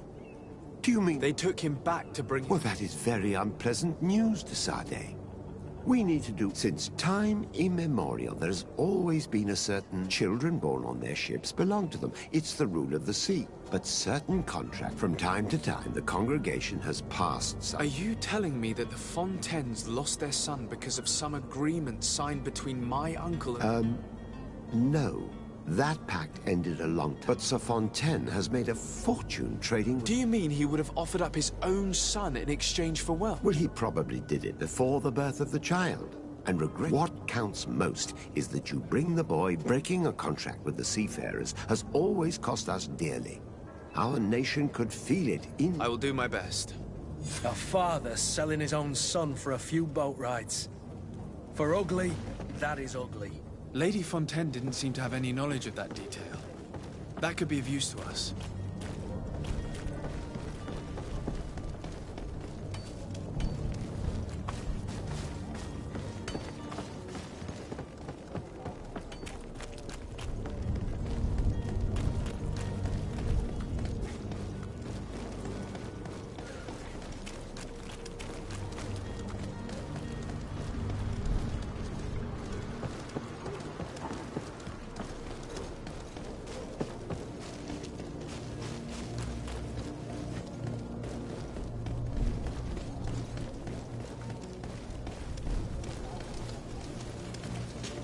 Do you mean... They took him back to bring... Well, that is very unpleasant news, de Sade. We need to do... Since time immemorial, there has always been a certain... Children born on their ships belong to them. It's the rule of the sea. But certain contract, from time to time, the congregation has passed some... Are you telling me that the Fontaines lost their son because of some agreement signed between my uncle and... No. That pact ended a long time. But Sir Fontaine has made a fortune trading with... Do you mean he would have offered up his own son in exchange for wealth? Well, he probably did it before the birth of the child. And regret... What counts most is that you bring the boy. Breaking a contract with the seafarers has always cost us dearly. Our nation could feel it in... I will do my best. A father selling his own son for a few boat rides. For ugly, that is ugly. Lady Fontaine didn't seem to have any knowledge of that detail. That could be of use to us.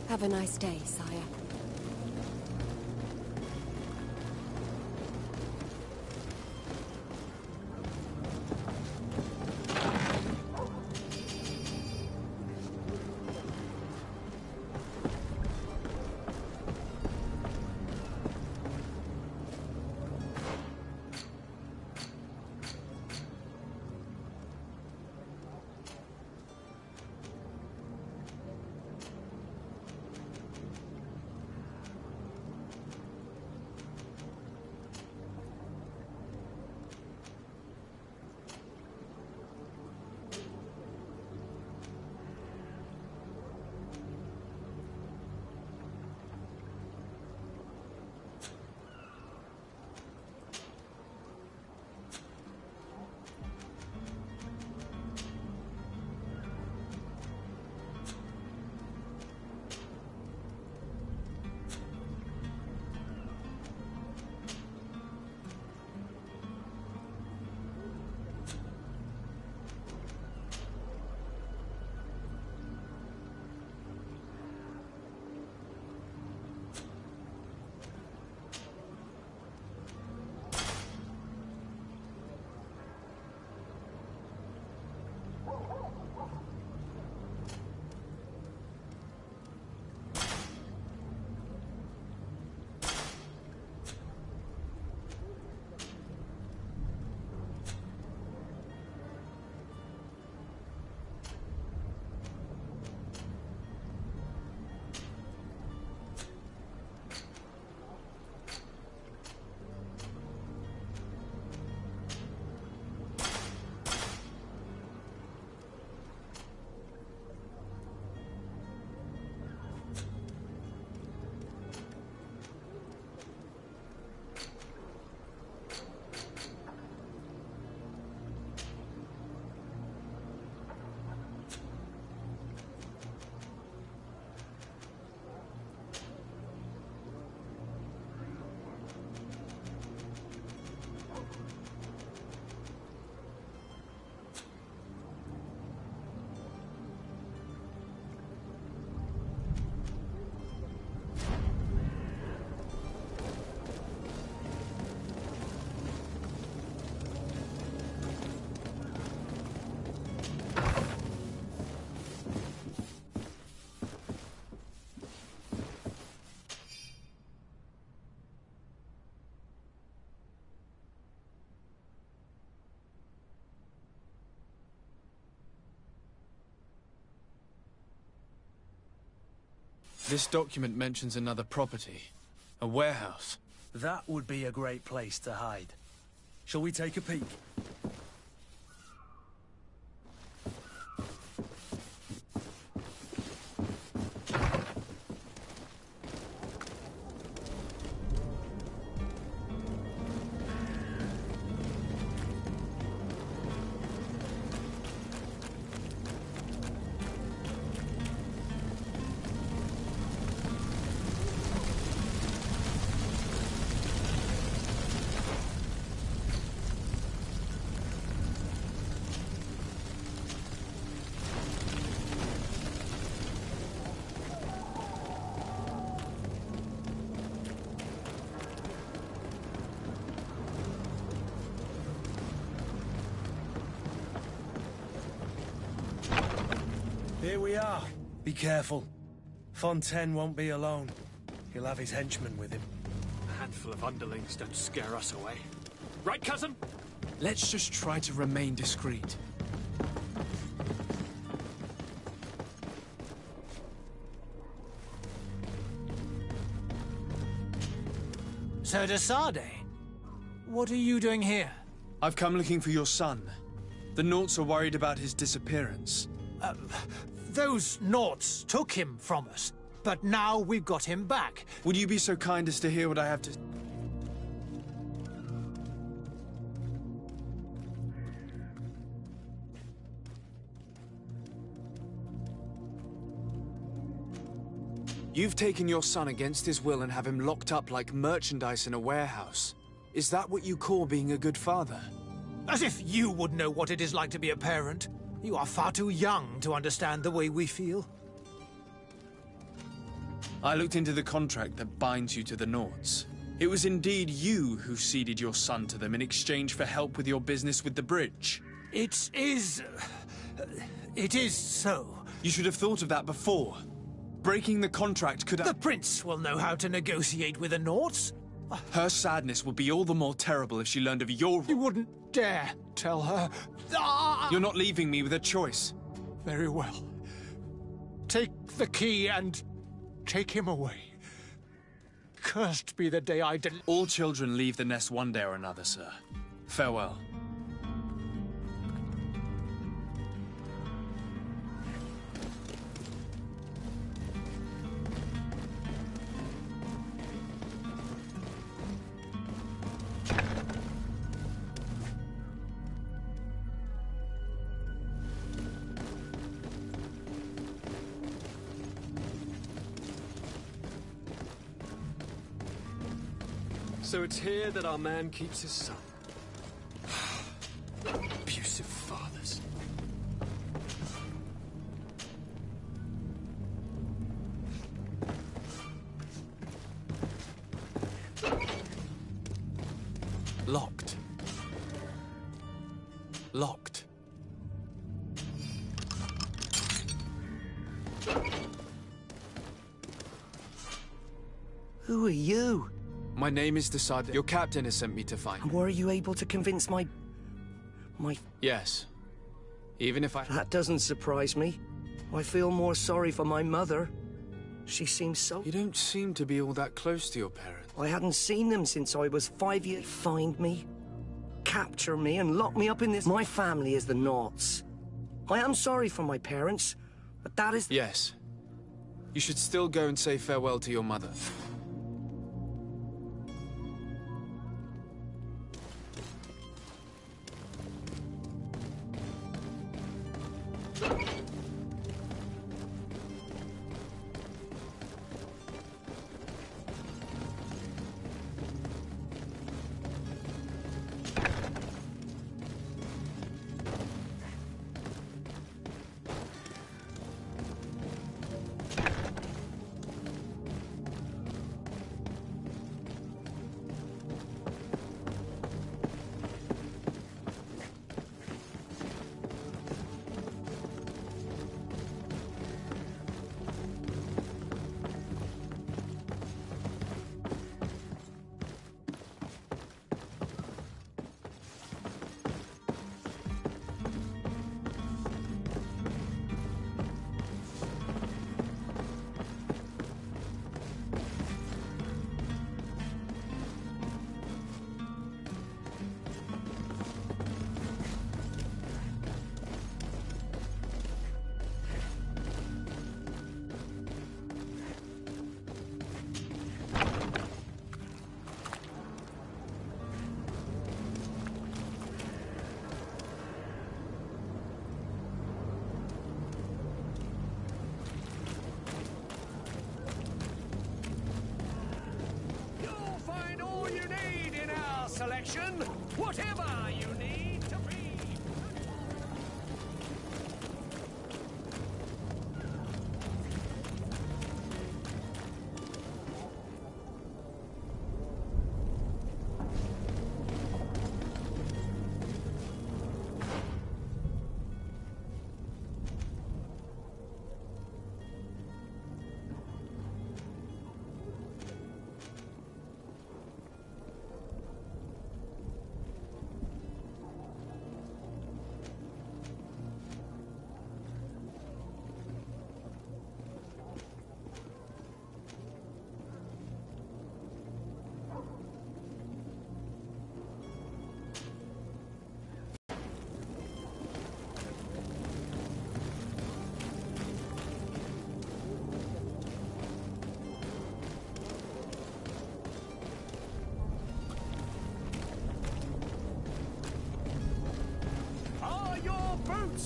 Have a nice day, sire. This document mentions another property. A warehouse. That would be a great place to hide. Shall we take a peek? Here we are. Be careful. Fontaine won't be alone. He'll have his henchmen with him. A handful of underlings don't scare us away. Right, cousin? Let's just try to remain discreet. Sir de Sade, what are you doing here? I've come looking for your son. The Naughts are worried about his disappearance. Those Naughts took him from us, but now we've got him back. Would you be so kind as to hear what I have to... You've taken your son against his will and have him locked up like merchandise in a warehouse. Is that what you call being a good father? As if you would know what it is like to be a parent. You are far too young to understand the way we feel. I looked into the contract that binds you to the Naughts. It was indeed you who ceded your son to them in exchange for help with your business with the bridge. It is so. You should have thought of that before. Breaking the contract could have... The Prince will know how to negotiate with the Naughts. Her sadness would be all the more terrible if she learned of your... You wouldn't dare tell her. You're not leaving me with a choice. Very well. Take the key and take him away. Cursed be the day I did. All children leave the nest one day or another, sir. Farewell. So it's here that our man keeps his son. Abusive fathers. Locked. Locked. Who are you? My name is de Sade. Your captain has sent me to find you. Were you able to convince my... Yes. Even if I... That doesn't surprise me. I feel more sorry for my mother. She seems so... You don't seem to be all that close to your parents. I hadn't seen them since I was 5 years... Find me, capture me, and lock me up in this... My family is the Naughts. I am sorry for my parents, but that is... Yes. You should still go and say farewell to your mother.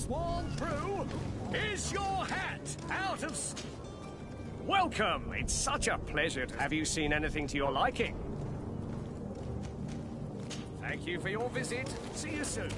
sworn through, is your hat out of... Welcome! It's such a pleasure to have you seen anything to your liking. Thank you for your visit. See you soon.